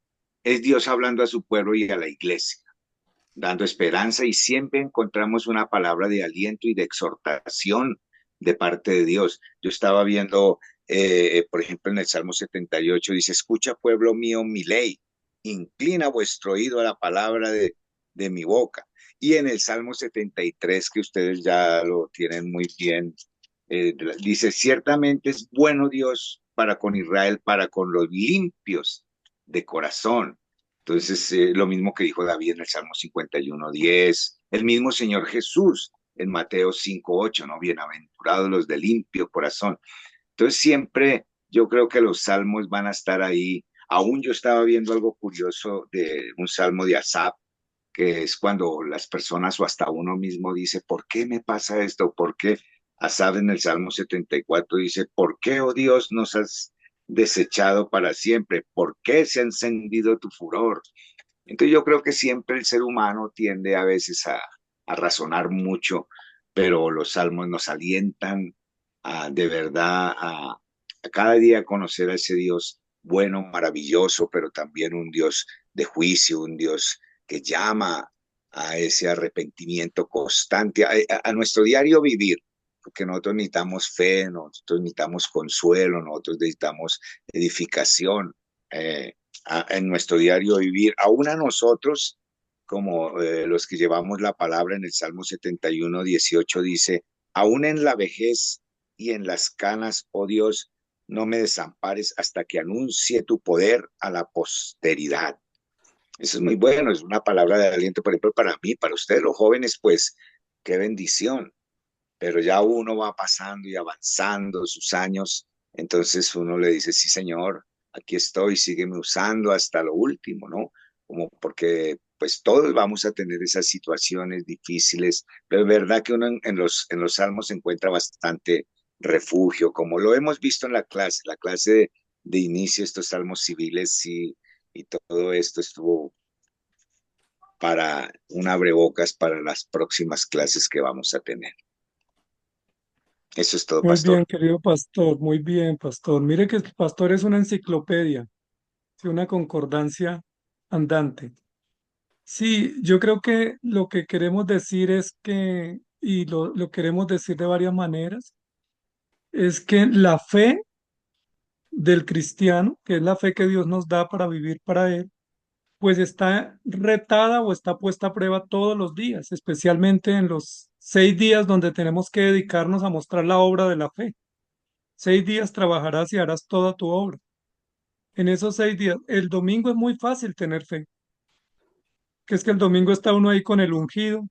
Es Dios hablando a su pueblo y a la iglesia, dando esperanza, y siempre encontramos una palabra de aliento y de exhortación de parte de Dios. Yo estaba viendo, por ejemplo, en el Salmo 78 dice, escucha pueblo mío mi ley, inclina vuestro oído a la palabra de mi boca. Y en el Salmo 73, que ustedes ya lo tienen muy bien, dice, ciertamente es bueno Dios para con Israel, para con los limpios de corazón. Entonces, lo mismo que dijo David en el Salmo 51:10, el mismo Señor Jesús en Mateo 5:8, ¿no? Bienaventurados los de limpio corazón. Entonces, siempre yo creo que los salmos van a estar ahí. Aún yo estaba viendo algo curioso de un salmo de Asaf, que es cuando las personas o hasta uno mismo dice, ¿por qué me pasa esto? ¿Por qué? Asaf en el Salmo 74 dice, ¿por qué, oh Dios, nos has desechado para siempre? ¿Por qué se ha encendido tu furor? Entonces yo creo que siempre el ser humano tiende a veces a razonar mucho, pero los salmos nos alientan de verdad a cada día conocer a ese Dios bueno, maravilloso, pero también un Dios de juicio, un Dios que llama a ese arrepentimiento constante, a nuestro diario vivir, porque nosotros necesitamos fe, nosotros necesitamos consuelo, nosotros necesitamos edificación. En nuestro diario vivir, aún a nosotros, como los que llevamos la palabra en el Salmo 71:18 dice, aún en la vejez y en las canas, oh Dios, no me desampares hasta que anuncie tu poder a la posteridad. Eso es muy bueno, es una palabra de aliento, por ejemplo, para mí, para ustedes los jóvenes, pues qué bendición, pero ya uno va pasando y avanzando sus años, entonces uno le dice, sí, Señor, aquí estoy, sígueme usando hasta lo último, ¿no? Como porque pues todos vamos a tener esas situaciones difíciles, pero es verdad que uno en los salmos encuentra bastante refugio, como lo hemos visto en la clase de inicio, estos salmos civiles y todo esto estuvo para un abrebocas para las próximas clases que vamos a tener. Eso es todo, Muy bien, pastor. querido pastor, muy bien, pastor. Mire que el pastor es una enciclopedia, sí, una concordancia andante. Sí, yo creo que lo que queremos decir es que, y lo queremos decir de varias maneras, es que la fe del cristiano, que es la fe que Dios nos da para vivir para Él, pues está retada o está puesta a prueba todos los días, especialmente en los 6 días donde tenemos que dedicarnos a mostrar la obra de la fe. 6 días trabajarás y harás toda tu obra. En esos 6 días, el domingo es muy fácil tener fe, que es que el domingo está uno ahí con el ungido,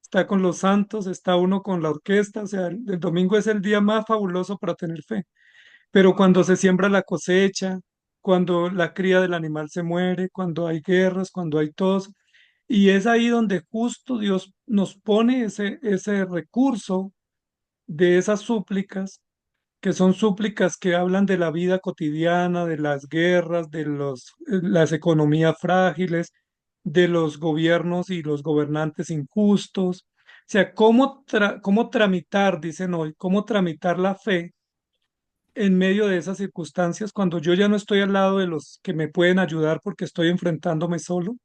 está con los santos, está uno con la orquesta, o sea, el domingo es el día más fabuloso para tener fe. Pero cuando se siembra la cosecha, cuando la cría del animal se muere, cuando hay guerras, cuando hay tos, y es ahí donde justo Dios nos pone ese recurso de esas súplicas, que son súplicas que hablan de la vida cotidiana, de las guerras, de las economías frágiles, de los gobiernos y los gobernantes injustos. O sea, cómo tramitar, dicen hoy, cómo tramitar la fe en medio de esas circunstancias, cuando yo ya no estoy al lado de los que me pueden ayudar porque estoy enfrentándome solo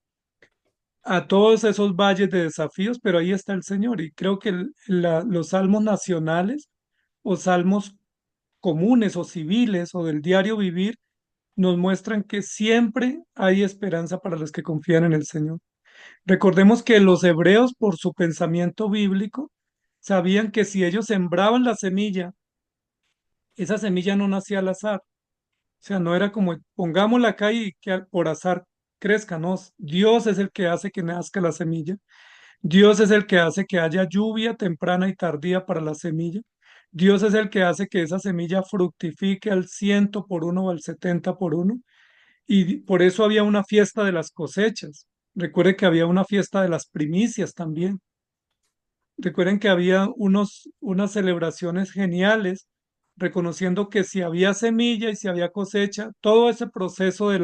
a todos esos valles de desafíos, pero ahí está el Señor. Y creo que los salmos nacionales o salmos comunes o civiles o del diario vivir nos muestran que siempre hay esperanza para los que confían en el Señor. Recordemos que los hebreos, por su pensamiento bíblico, sabían que si ellos sembraban la semilla, esa semilla no nacía al azar. O sea, no era como pongámosla acá y que por azar crezca, no. Dios es el que hace que nazca la semilla. Dios es el que hace que haya lluvia temprana y tardía para la semilla. Dios es el que hace que esa semilla fructifique al 100 por 1 o al 70 por 1. Y por eso había una fiesta de las cosechas. Recuerde que había una fiesta de las primicias también. Recuerden que había unas celebraciones geniales, reconociendo que si había semilla y si había cosecha, todo ese proceso de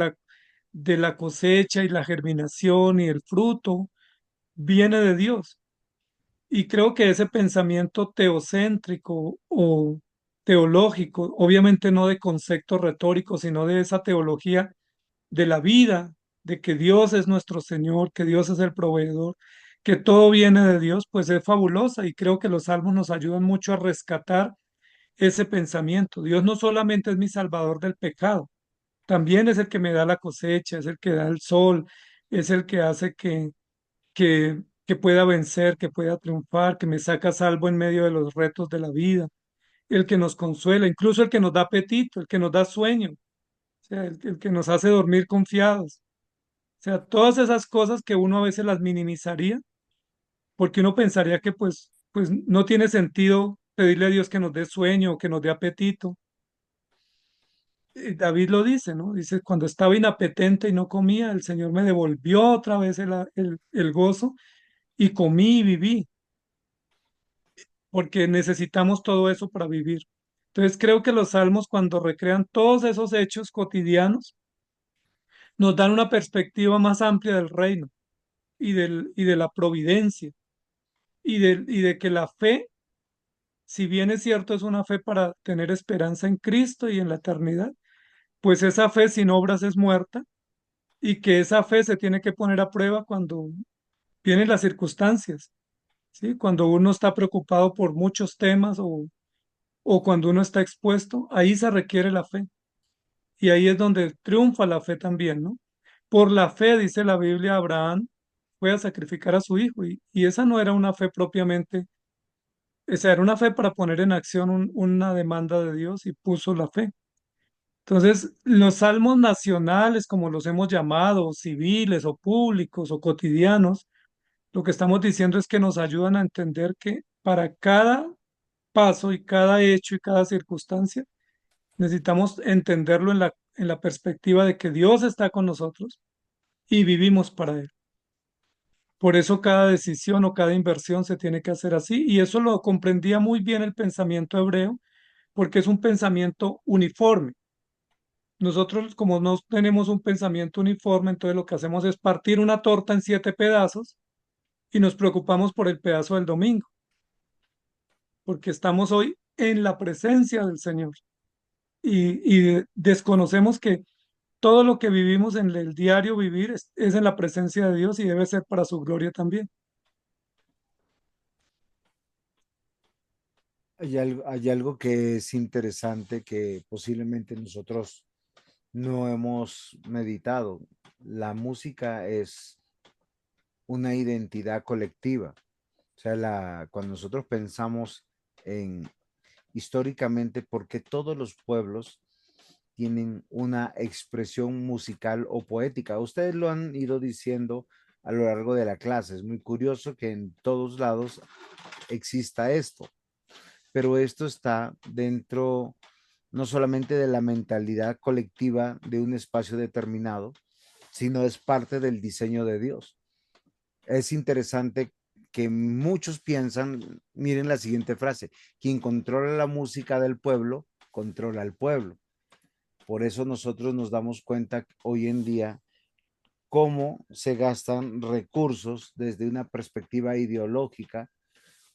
la cosecha y la germinación y el fruto viene de Dios. Y creo que ese pensamiento teocéntrico o teológico, obviamente no de conceptos retóricos, sino de esa teología de la vida, de que Dios es nuestro Señor, que Dios es el proveedor, que todo viene de Dios, pues es fabulosa y creo que los salmos nos ayudan mucho a rescatar ese pensamiento. Dios no solamente es mi salvador del pecado, también es el que me da la cosecha, es el que da el sol, es el que hace que pueda vencer, que pueda triunfar, que me saca a salvo en medio de los retos de la vida, el que nos consuela, incluso el que nos da apetito, el que nos da sueño, o sea, el que nos hace dormir confiados. O sea, todas esas cosas que uno a veces las minimizaría, porque uno pensaría que pues no tiene sentido pedirle a Dios que nos dé sueño o que nos dé apetito. David lo dice, ¿no? Dice, cuando estaba inapetente y no comía, el Señor me devolvió otra vez el gozo y comí y viví, porque necesitamos todo eso para vivir. Entonces creo que los salmos cuando recrean todos esos hechos cotidianos, nos dan una perspectiva más amplia del reino y de la providencia y de que la fe, si bien es cierto, es una fe para tener esperanza en Cristo y en la eternidad, pues esa fe sin obras es muerta y que esa fe se tiene que poner a prueba cuando vienen las circunstancias, ¿sí? Cuando uno está preocupado por muchos temas o cuando uno está expuesto, ahí se requiere la fe y ahí es donde triunfa la fe también, ¿no? Por la fe, dice la Biblia, Abraham fue a sacrificar a su hijo y esa no era una fe propiamente. Esa era una fe para poner en acción una demanda de Dios y puso la fe. Entonces, los salmos nacionales, como los hemos llamado, civiles o públicos o cotidianos, lo que estamos diciendo es que nos ayudan a entender que para cada paso y cada hecho y cada circunstancia, necesitamos entenderlo en la perspectiva de que Dios está con nosotros y vivimos para Él. Por eso cada decisión o cada inversión se tiene que hacer así y eso lo comprendía muy bien el pensamiento hebreo porque es un pensamiento uniforme. Nosotros, como no tenemos un pensamiento uniforme, entonces lo que hacemos es partir una torta en 7 pedazos y nos preocupamos por el pedazo del domingo, porque estamos hoy en la presencia del Señor y desconocemos que todo lo que vivimos en el diario vivir es en la presencia de Dios y debe ser para su gloria también. Hay algo que es interesante que posiblemente nosotros no hemos meditado. La música es una identidad colectiva. O sea, cuando nosotros pensamos en históricamente por qué todos los pueblos tienen una expresión musical o poética. Ustedes lo han ido diciendo a lo largo de la clase. Es muy curioso que en todos lados exista esto, pero esto está dentro no solamente de la mentalidad colectiva de un espacio determinado, sino es parte del diseño de Dios. Es interesante que muchos piensan, miren la siguiente frase, quien controla la música del pueblo, controla al pueblo. Por eso nosotros nos damos cuenta hoy en día cómo se gastan recursos desde una perspectiva ideológica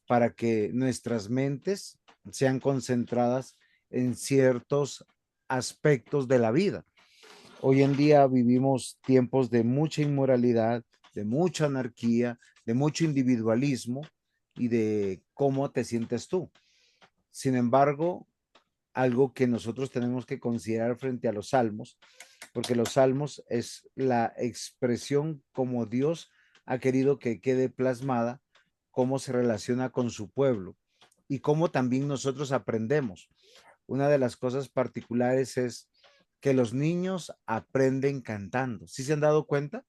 para que nuestras mentes sean concentradas en ciertos aspectos de la vida. Hoy en día vivimos tiempos de mucha inmoralidad, de mucha anarquía, de mucho individualismo y de cómo te sientes tú. Sin embargo, algo que nosotros tenemos que considerar frente a los salmos, porque los salmos es la expresión como Dios ha querido que quede plasmada, cómo se relaciona con su pueblo y cómo también nosotros aprendemos. Una de las cosas particulares es que los niños aprenden cantando. ¿Sí se han dado cuenta?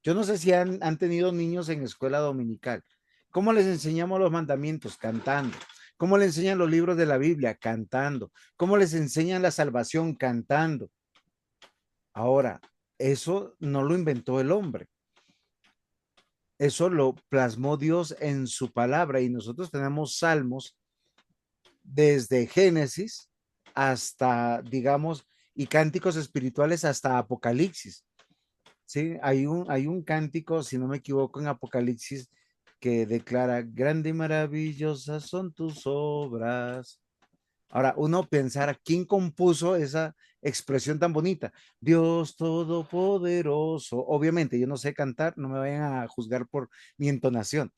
Yo no sé si han tenido niños en escuela dominical. ¿Cómo les enseñamos los mandamientos? Cantando. ¿Cómo les enseñan los libros de la Biblia? Cantando. ¿Cómo les enseñan la salvación? Cantando. Ahora, eso no lo inventó el hombre. Eso lo plasmó Dios en su palabra y nosotros tenemos salmos desde Génesis hasta, digamos, y cánticos espirituales hasta Apocalipsis. Sí, hay un cántico, si no me equivoco, en Apocalipsis que declara, grande y maravillosas son tus obras. Ahora, uno pensar, ¿quién compuso esa expresión tan bonita? Dios Todopoderoso. Obviamente, yo no sé cantar, no me vayan a juzgar por mi entonación,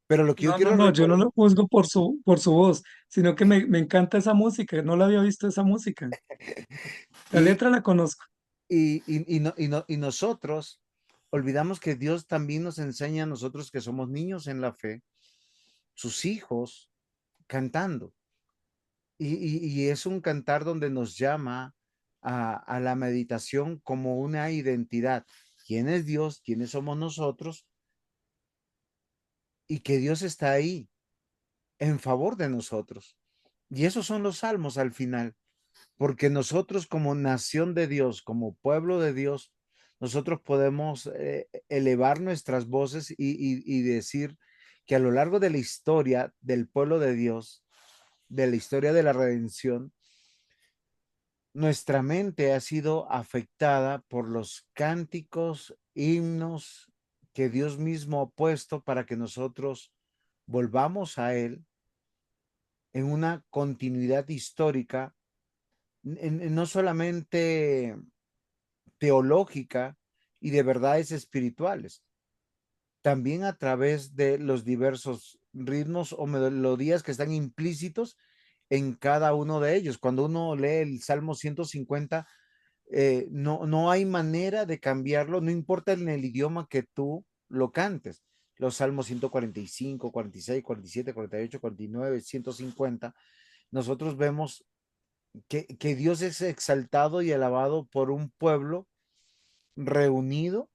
pero lo que yo No, no, quiero no, yo no recordar, lo juzgo por su voz, sino que me encanta esa música, no la había visto esa música. La y, letra la conozco. y nosotros olvidamos que Dios también nos enseña a nosotros que somos niños en la fe, sus hijos, cantando. Y es un cantar donde nos llama a la meditación como una identidad. ¿Quién es Dios? ¿Quiénes somos nosotros? Y que Dios está ahí en favor de nosotros. Y esos son los salmos al final, porque nosotros como nación de Dios, como pueblo de Dios, nosotros podemos elevar nuestras voces y decir que a lo largo de la historia del pueblo de Dios, de la historia de la redención, nuestra mente ha sido afectada por los cánticos, himnos que Dios mismo ha puesto para que nosotros volvamos a Él en una continuidad histórica, no solamente teológica y de verdades espirituales, también a través de los diversos ritmos o melodías que están implícitos en cada uno de ellos. Cuando uno lee el Salmo 150, no hay manera de cambiarlo, no importa en el idioma que tú lo cantes. Los Salmos 145, 46, 47, 48, 49, 150, nosotros vemos que Dios es exaltado y alabado por un pueblo reunido,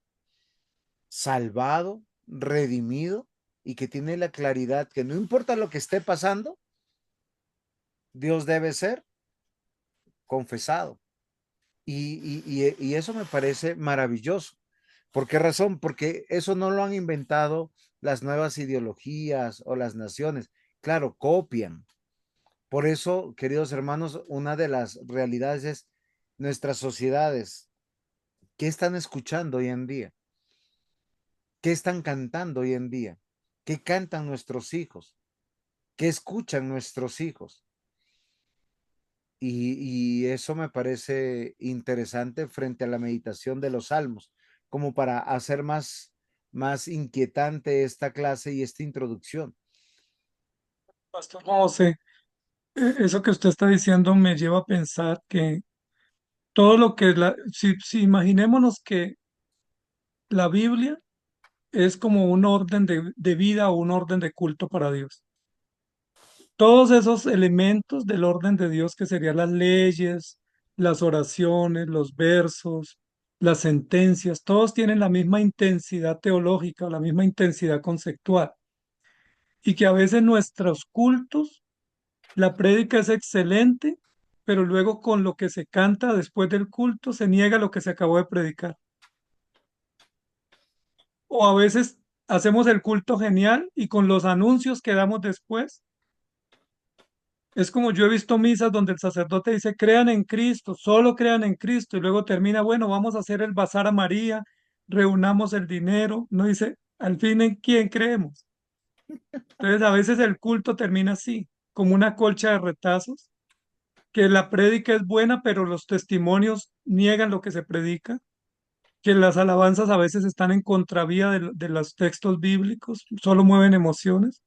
salvado, redimido y que tiene la claridad que no importa lo que esté pasando, Dios debe ser confesado. Y eso me parece maravilloso. ¿Por qué razón? Porque eso no lo han inventado las nuevas ideologías o las naciones. Claro, copian. Por eso, queridos hermanos, una de las realidades es nuestras sociedades. ¿Qué están escuchando hoy en día? ¿Qué están cantando hoy en día? ¿Qué cantan nuestros hijos? ¿Qué escuchan nuestros hijos? Y eso me parece interesante frente a la meditación de los salmos, como para hacer más inquietante esta clase y esta introducción. Pastor José, eso que usted está diciendo me lleva a pensar que todo lo que si imaginémonos que la Biblia es como un orden de vida o un orden de culto para Dios. Todos esos elementos del orden de Dios, que serían las leyes, las oraciones, los versos, las sentencias, todos tienen la misma intensidad teológica, la misma intensidad conceptual. Y que a veces nuestros cultos, la prédica es excelente, pero luego con lo que se canta después del culto se niega lo que se acabó de predicar. O a veces hacemos el culto genial y con los anuncios que damos después, es como yo he visto misas donde el sacerdote dice, crean en Cristo, solo crean en Cristo, y luego termina, bueno, vamos a hacer el bazar a María, reunamos el dinero, no dice, al fin en quién creemos. Entonces a veces el culto termina así, como una colcha de retazos, que la prédica es buena, pero los testimonios niegan lo que se predica, que las alabanzas a veces están en contravía de los textos bíblicos, solo mueven emociones.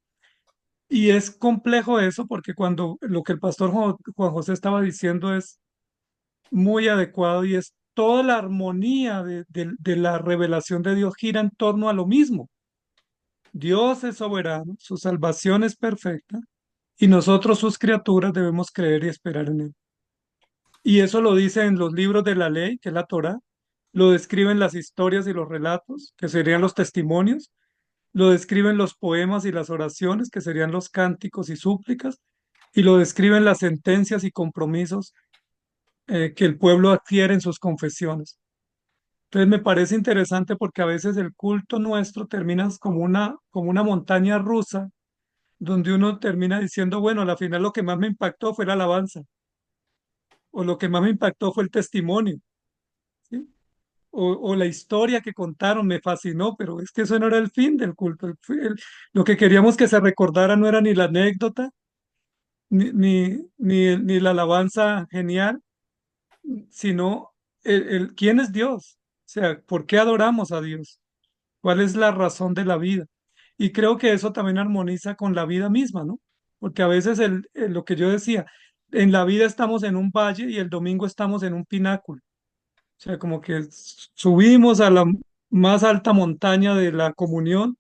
Y es complejo eso porque cuando lo que el pastor Juan José estaba diciendo es muy adecuado y es toda la armonía de la revelación de Dios gira en torno a lo mismo. Dios es soberano, su salvación es perfecta y nosotros, sus criaturas, debemos creer y esperar en Él. Y eso lo dice en los libros de la ley, que es la Torá, lo describen las historias y los relatos, que serían los testimonios, lo describen los poemas y las oraciones, que serían los cánticos y súplicas, y lo describen las sentencias y compromisos que el pueblo adquiere en sus confesiones. Entonces me parece interesante porque a veces el culto nuestro termina como una montaña rusa, donde uno termina diciendo, bueno, al final lo que más me impactó fue la alabanza, o lo que más me impactó fue el testimonio, ¿sí? O la historia que contaron me fascinó, pero es que eso no era el fin del culto. Lo que queríamos que se recordara no era ni la anécdota, ni la alabanza genial, sino quién es Dios. O sea, ¿por qué adoramos a Dios? ¿Cuál es la razón de la vida? Y creo que eso también armoniza con la vida misma, ¿no? Porque a veces lo que yo decía, en la vida estamos en un valle y el domingo estamos en un pináculo. O sea, como que subimos a la más alta montaña de la comunión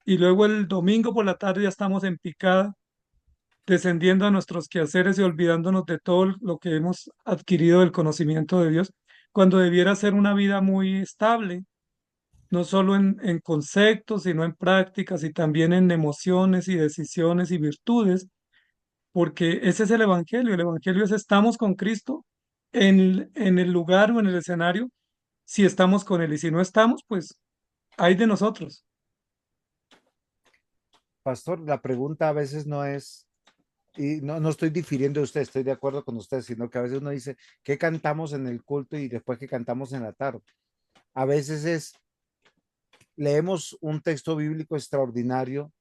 y luego el domingo por la tarde ya estamos en picada, descendiendo a nuestros quehaceres y olvidándonos de todo lo que hemos adquirido del conocimiento de Dios, cuando debiera ser una vida muy estable, no solo en conceptos, sino en prácticas y también en emociones y decisiones y virtudes, porque ese es el Evangelio. El Evangelio es estamos con Cristo en el lugar o en el escenario si estamos con Él y si no estamos, pues hay de nosotros. Pastor, la pregunta a veces no es, y no estoy difiriendo de usted, estoy de acuerdo con usted, sino que a veces uno dice, ¿qué cantamos en el culto y después qué cantamos en la tarde? A veces es, leemos un texto bíblico extraordinario,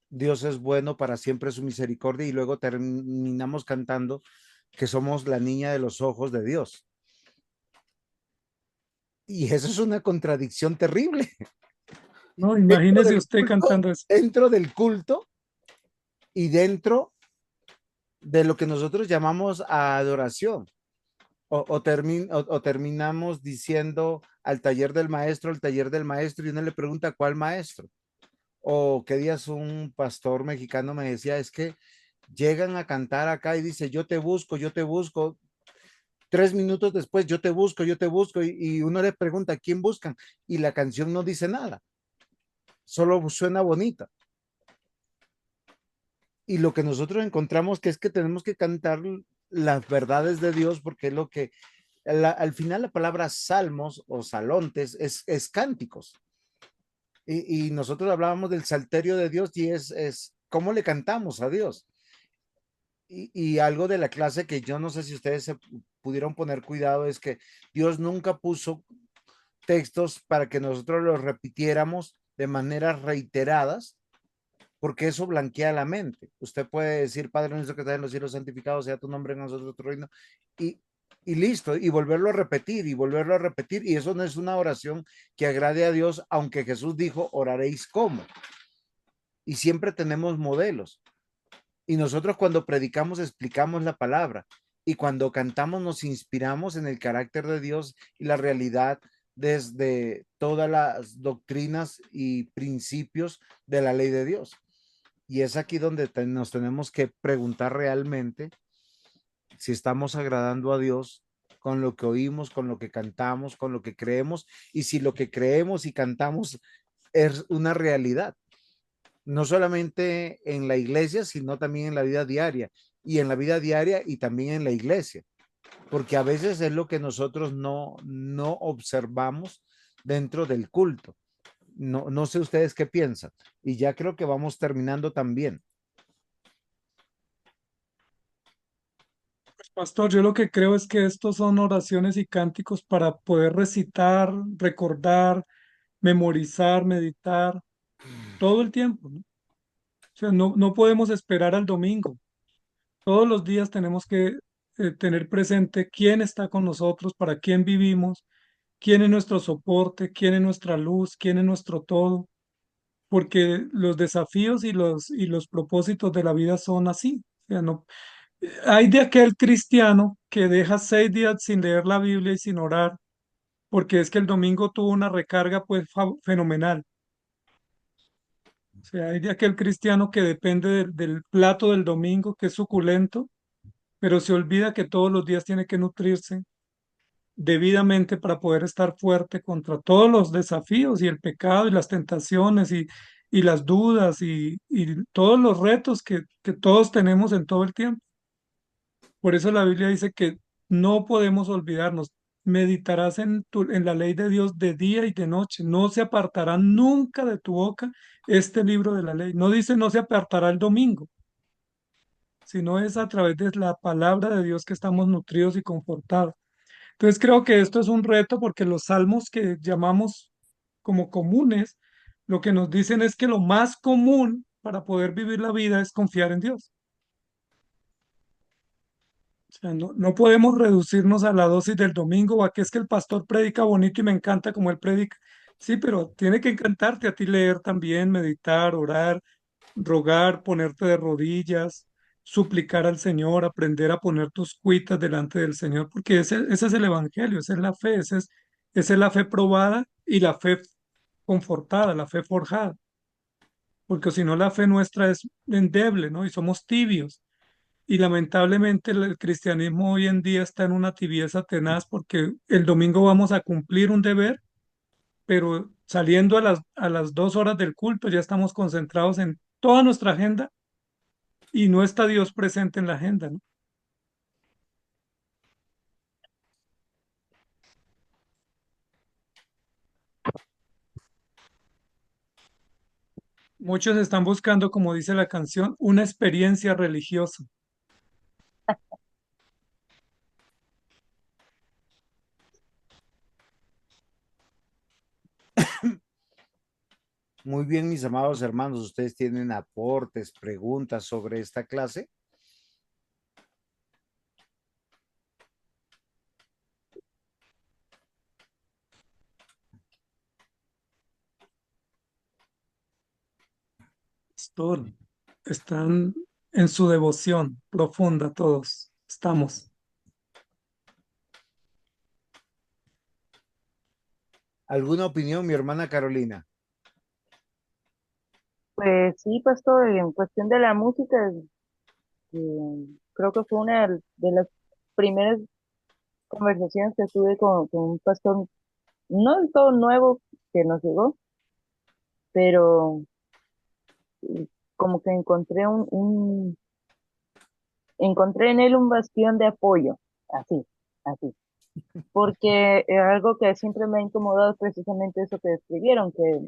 Dios es bueno, para siempre su misericordia, y luego terminamos cantando que somos la niña de los ojos de Dios. Y eso es una contradicción terrible. No, Dentro imagínese del usted culto, cantando eso. dentro del culto y dentro de lo que nosotros llamamos adoración. O terminamos diciendo al taller del maestro, y uno le pregunta cuál maestro. O qué días un pastor mexicano me decía, es que llegan a cantar acá y dice, yo te busco. 3 minutos después, yo te busco, y uno le pregunta, ¿quién buscan? Y la canción no dice nada, solo suena bonita. Y lo que nosotros encontramos que es que tenemos que cantar las verdades de Dios, porque es lo que, al final la palabra salmos o salontes es cánticos. Y nosotros hablábamos del salterio de Dios y es cómo le cantamos a Dios. Y algo de la clase que yo no sé si ustedes se pudieron poner cuidado es que Dios nunca puso textos para que nosotros los repitiéramos de maneras reiteradas, porque eso blanquea la mente. Usted puede decir, Padre nuestro que estás en los cielos, santificado sea tu nombre en nosotros, tu reino, y, y listo, y volverlo a repetir, y volverlo a repetir, y eso no es una oración que agrade a Dios, aunque Jesús dijo, oraréis como. Y siempre tenemos modelos. Y nosotros cuando predicamos explicamos la palabra, y cuando cantamos nos inspiramos en el carácter de Dios y la realidad desde todas las doctrinas y principios de la ley de Dios. Y es aquí donde nos tenemos que preguntar realmente si estamos agradando a Dios con lo que oímos, con lo que cantamos, con lo que creemos, y si lo que creemos y cantamos es una realidad, no solamente en la iglesia, sino también en la vida diaria, y en la vida diaria y también en la iglesia, porque a veces es lo que nosotros no observamos dentro del culto. No sé ustedes qué piensan, y ya creo que vamos terminando también. Pues, pastor, yo lo que creo es que estos son oraciones y cánticos para poder recitar, recordar, memorizar, meditar todo el tiempo, ¿no? O sea, no podemos esperar al domingo. Todos los días tenemos que tener presente quién está con nosotros, para quién vivimos, quién es nuestro soporte, quién es nuestra luz, quién es nuestro todo, porque los desafíos y los propósitos de la vida son así. O sea, no, hay de aquel cristiano que deja 6 días sin leer la Biblia y sin orar, porque es que el domingo tuvo una recarga pues fenomenal. O sea, hay de aquel cristiano que depende del plato del domingo, que es suculento, pero se olvida que todos los días tiene que nutrirse debidamente para poder estar fuerte contra todos los desafíos y el pecado y las tentaciones y las dudas y todos los retos que todos tenemos en todo el tiempo. Por eso la Biblia dice que no podemos olvidarnos. Meditarás en la ley de Dios de día y de noche. No se apartará nunca de tu boca este libro de la ley. No dice no se apartará el domingo, sino es a través de la palabra de Dios que estamos nutridos y confortados. Entonces creo que esto es un reto porque los salmos que llamamos como comunes, lo que nos dicen es que lo más común para poder vivir la vida es confiar en Dios. O sea, no podemos reducirnos a la dosis del domingo o a que es que el pastor predica bonito y me encanta como él predica. Sí, pero tiene que encantarte a ti leer también, meditar, orar, rogar, ponerte de rodillas, suplicar al Señor, aprender a poner tus cuitas delante del Señor, porque ese es el Evangelio, esa es la fe, esa es la fe probada y la fe confortada, la fe forjada, porque si no la fe nuestra es endeble, ¿no? Y somos tibios. Y lamentablemente el cristianismo hoy en día está en una tibieza tenaz porque el domingo vamos a cumplir un deber, pero saliendo a las 2 horas del culto ya estamos concentrados en toda nuestra agenda y no está Dios presente en la agenda, ¿no? Muchos están buscando, como dice la canción, una experiencia religiosa. Muy bien, mis amados hermanos, ¿ustedes tienen aportes, preguntas sobre esta clase? Pastor, están en su devoción profunda todos. Estamos. ¿Alguna opinión, mi hermana Carolina? Pues sí, pastor, en cuestión de la música, creo que fue una de las primeras conversaciones que tuve con un pastor, no del todo nuevo que nos llegó, pero como que encontré en él un bastión de apoyo, así, así, porque algo que siempre me ha incomodado es precisamente eso que describieron, que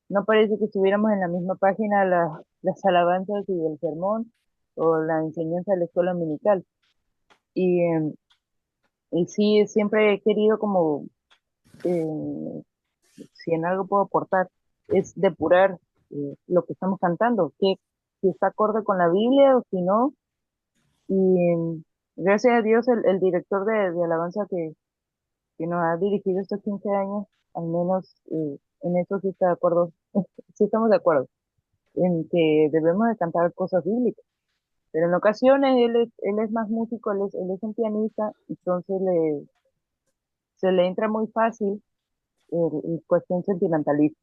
no parece que estuviéramos en la misma página las alabanzas y el sermón o la enseñanza de la escuela dominical. Y, y sí, siempre he querido como, eh, si en algo puedo aportar, es depurar lo que estamos cantando, que si está acorde con la Biblia o si no. Y gracias a Dios el director de alabanza que nos ha dirigido estos 15 años, al menos en eso sí está de acuerdo, sí estamos de acuerdo, en que debemos de cantar cosas bíblicas. Pero en ocasiones él es más músico, él es un pianista, entonces se le entra muy fácil el cuestión sentimentalista.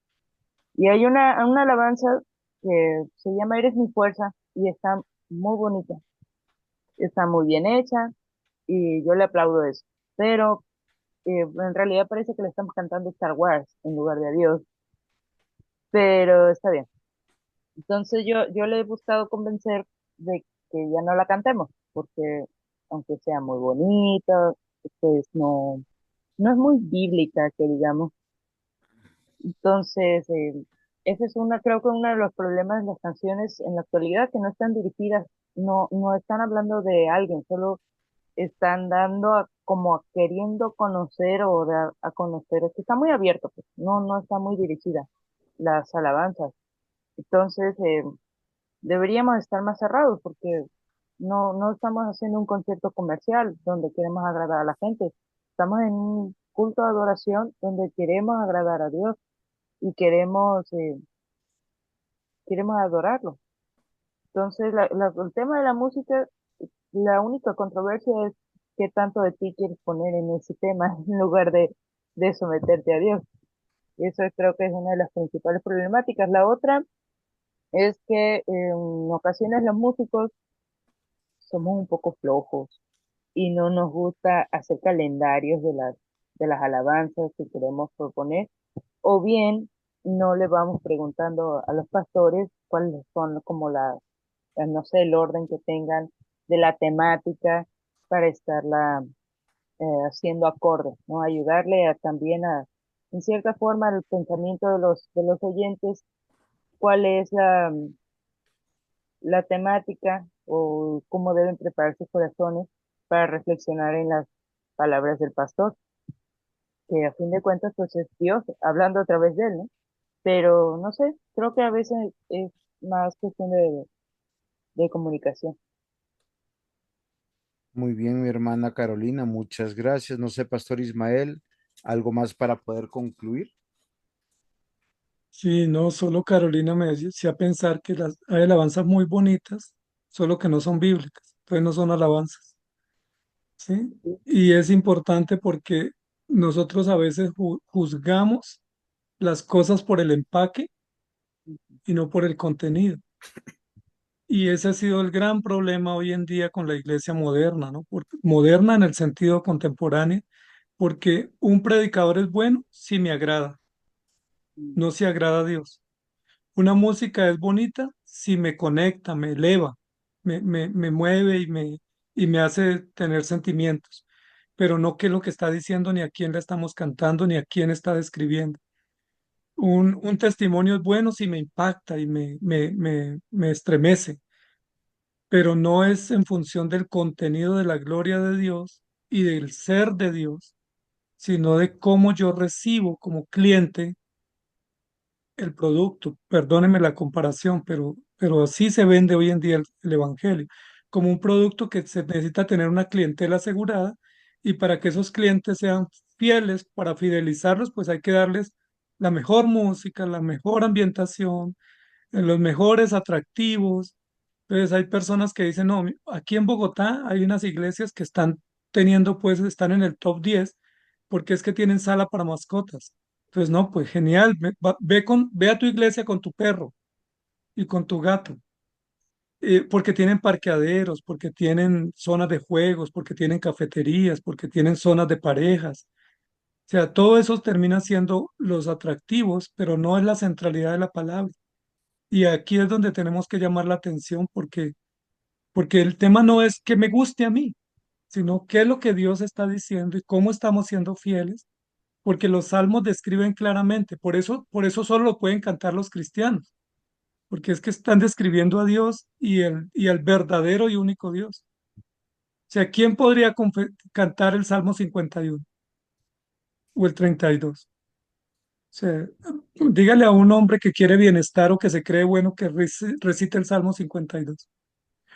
Y hay una alabanza que se llama Eres mi fuerza y está muy bonita, está muy bien hecha y yo le aplaudo eso. Pero en realidad parece que le estamos cantando Star Wars en lugar de a Dios, pero está bien. Entonces yo le he buscado convencer de que ya no la cantemos, porque aunque sea muy bonita, pues no es muy bíblica, que digamos. Entonces, ese es creo que uno de los problemas de las canciones en la actualidad, que no están dirigidas, no están hablando de alguien, solo están dando como queriendo conocer o dar a conocer, es que está muy abierto, pues, no está muy dirigida las alabanzas. Entonces, deberíamos estar más cerrados porque no estamos haciendo un concierto comercial donde queremos agradar a la gente. Estamos en un culto de adoración donde queremos agradar a Dios y queremos adorarlo. Entonces, el tema de la música, la única controversia es qué tanto de ti quieres poner en ese tema en lugar de someterte a Dios. Y eso creo que es una de las principales problemáticas. La otra es que en ocasiones los músicos somos un poco flojos y no nos gusta hacer calendarios de las alabanzas que queremos proponer, o bien no le vamos preguntando a los pastores cuáles son como no sé, el orden que tengan de la temática para estarla haciendo acorde, ¿no? Ayudarle también en cierta forma, al pensamiento de los oyentes, cuál es la temática o cómo deben preparar sus corazones para reflexionar en las palabras del pastor, que a fin de cuentas pues es Dios hablando a través de él, ¿no? Pero no sé, creo que a veces es más cuestión de comunicación. Muy bien, mi hermana Carolina, muchas gracias. No sé, Pastor Ismael, ¿algo más para poder concluir? Sí, no, solo Carolina me hacía pensar que hay alabanzas muy bonitas, solo que no son bíblicas, entonces no son alabanzas, ¿sí? Sí, Y es importante porque nosotros a veces juzgamos las cosas por el empaque y no por el contenido. Y ese ha sido el gran problema hoy en día con la iglesia moderna, ¿no? Moderna en el sentido contemporáneo, porque un predicador es bueno si me agrada, sí, no si agrada a Dios. Una música es bonita si me conecta, me eleva, me mueve y me hace tener sentimientos, pero no qué es lo que está diciendo, ni a quién le estamos cantando, ni a quién está describiendo. Un testimonio es bueno si me impacta y me estremece, pero no es en función del contenido de la gloria de Dios y del ser de Dios, sino de cómo yo recibo como cliente el producto. Perdóneme la comparación, pero así se vende hoy en día el Evangelio, como un producto que se necesita tener una clientela asegurada y para que esos clientes sean fieles, para fidelizarlos, pues hay que darles la mejor música, la mejor ambientación, los mejores atractivos. Entonces hay personas que dicen, no, aquí en Bogotá hay unas iglesias que están teniendo, pues, están en el top 10 porque es que tienen sala para mascotas. Entonces, no, pues genial, ve a tu iglesia con tu perro y con tu gato, porque tienen parqueaderos, porque tienen zonas de juegos, porque tienen cafeterías, porque tienen zonas de parejas. O sea, todo eso termina siendo los atractivos, pero no es la centralidad de la palabra. Y aquí es donde tenemos que llamar la atención porque el tema no es que me guste a mí, sino qué es lo que Dios está diciendo y cómo estamos siendo fieles, porque los salmos describen claramente, por eso solo lo pueden cantar los cristianos, porque es que están describiendo a Dios y al verdadero y único Dios. O sea, ¿quién podría cantar el Salmo 51 o el 32? O sea, dígale a un hombre que quiere bienestar o que se cree bueno que recite el Salmo 52.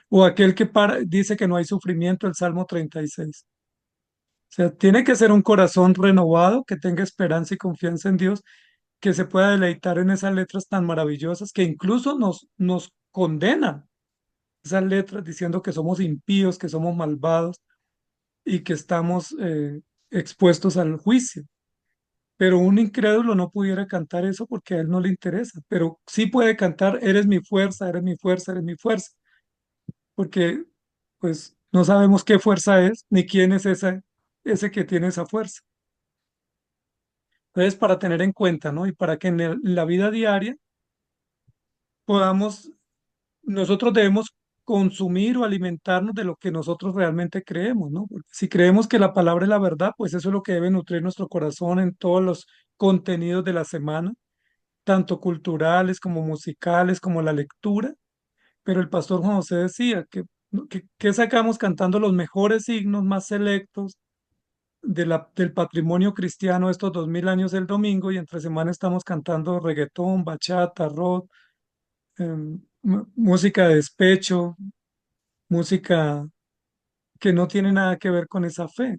O aquel que dice que no hay sufrimiento, el Salmo 36. O sea, tiene que ser un corazón renovado, que tenga esperanza y confianza en Dios, que se pueda deleitar en esas letras tan maravillosas que incluso nos condenan. Esas letras diciendo que somos impíos, que somos malvados y que estamos expuestos al juicio. Pero un incrédulo no pudiera cantar eso porque a él no le interesa, pero sí puede cantar, eres mi fuerza, eres mi fuerza, eres mi fuerza, porque pues no sabemos qué fuerza es ni quién es ese que tiene esa fuerza. Entonces, para tener en cuenta, ¿no? Y para que en la vida diaria podamos, nosotros debemos consumir o alimentarnos de lo que nosotros realmente creemos, ¿no? Porque si creemos que la palabra es la verdad, pues eso es lo que debe nutrir nuestro corazón en todos los contenidos de la semana, tanto culturales como musicales, como la lectura. Pero el pastor Juan José decía que sacamos cantando los mejores signos más selectos del patrimonio cristiano estos 2000 años el domingo y entre semana estamos cantando reggaetón, bachata, rock, música de despecho, música que no tiene nada que ver con esa fe.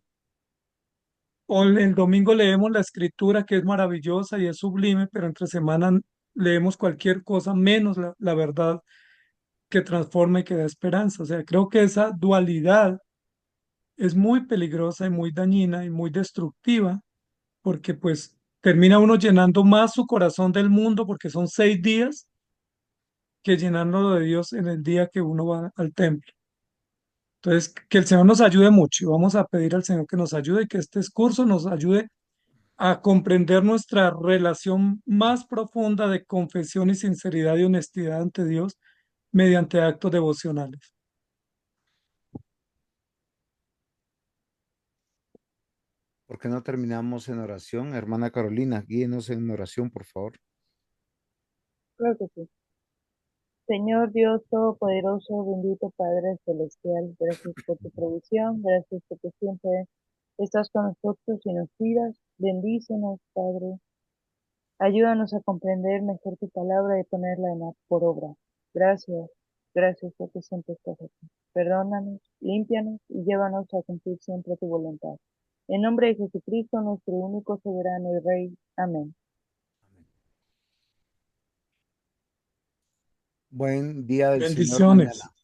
O el domingo leemos la escritura que es maravillosa y es sublime, pero entre semana leemos cualquier cosa menos la verdad que transforma y que da esperanza. O sea, creo que esa dualidad es muy peligrosa y muy dañina y muy destructiva porque pues termina uno llenando más su corazón del mundo porque son 6 días que llenándolo de Dios en el día que uno va al templo. Entonces, que el Señor nos ayude mucho y vamos a pedir al Señor que nos ayude y que este curso nos ayude a comprender nuestra relación más profunda de confesión y sinceridad y honestidad ante Dios mediante actos devocionales. ¿Por qué no terminamos en oración? Hermana Carolina, guíenos en oración, por favor. Creo que sí. Señor Dios Todopoderoso, bendito Padre Celestial, gracias por tu provisión, gracias porque siempre estás con nosotros y nos cuidas. Bendícenos, Padre. Ayúdanos a comprender mejor tu palabra y ponerla por obra. Gracias, gracias porque siempre estás aquí. Perdónanos, límpianos y llévanos a cumplir siempre tu voluntad. En nombre de Jesucristo, nuestro único soberano y Rey. Amén. Buen día del Señor Bendiciones. mañana.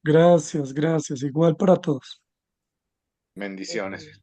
Gracias, gracias. Igual para todos. Bendiciones.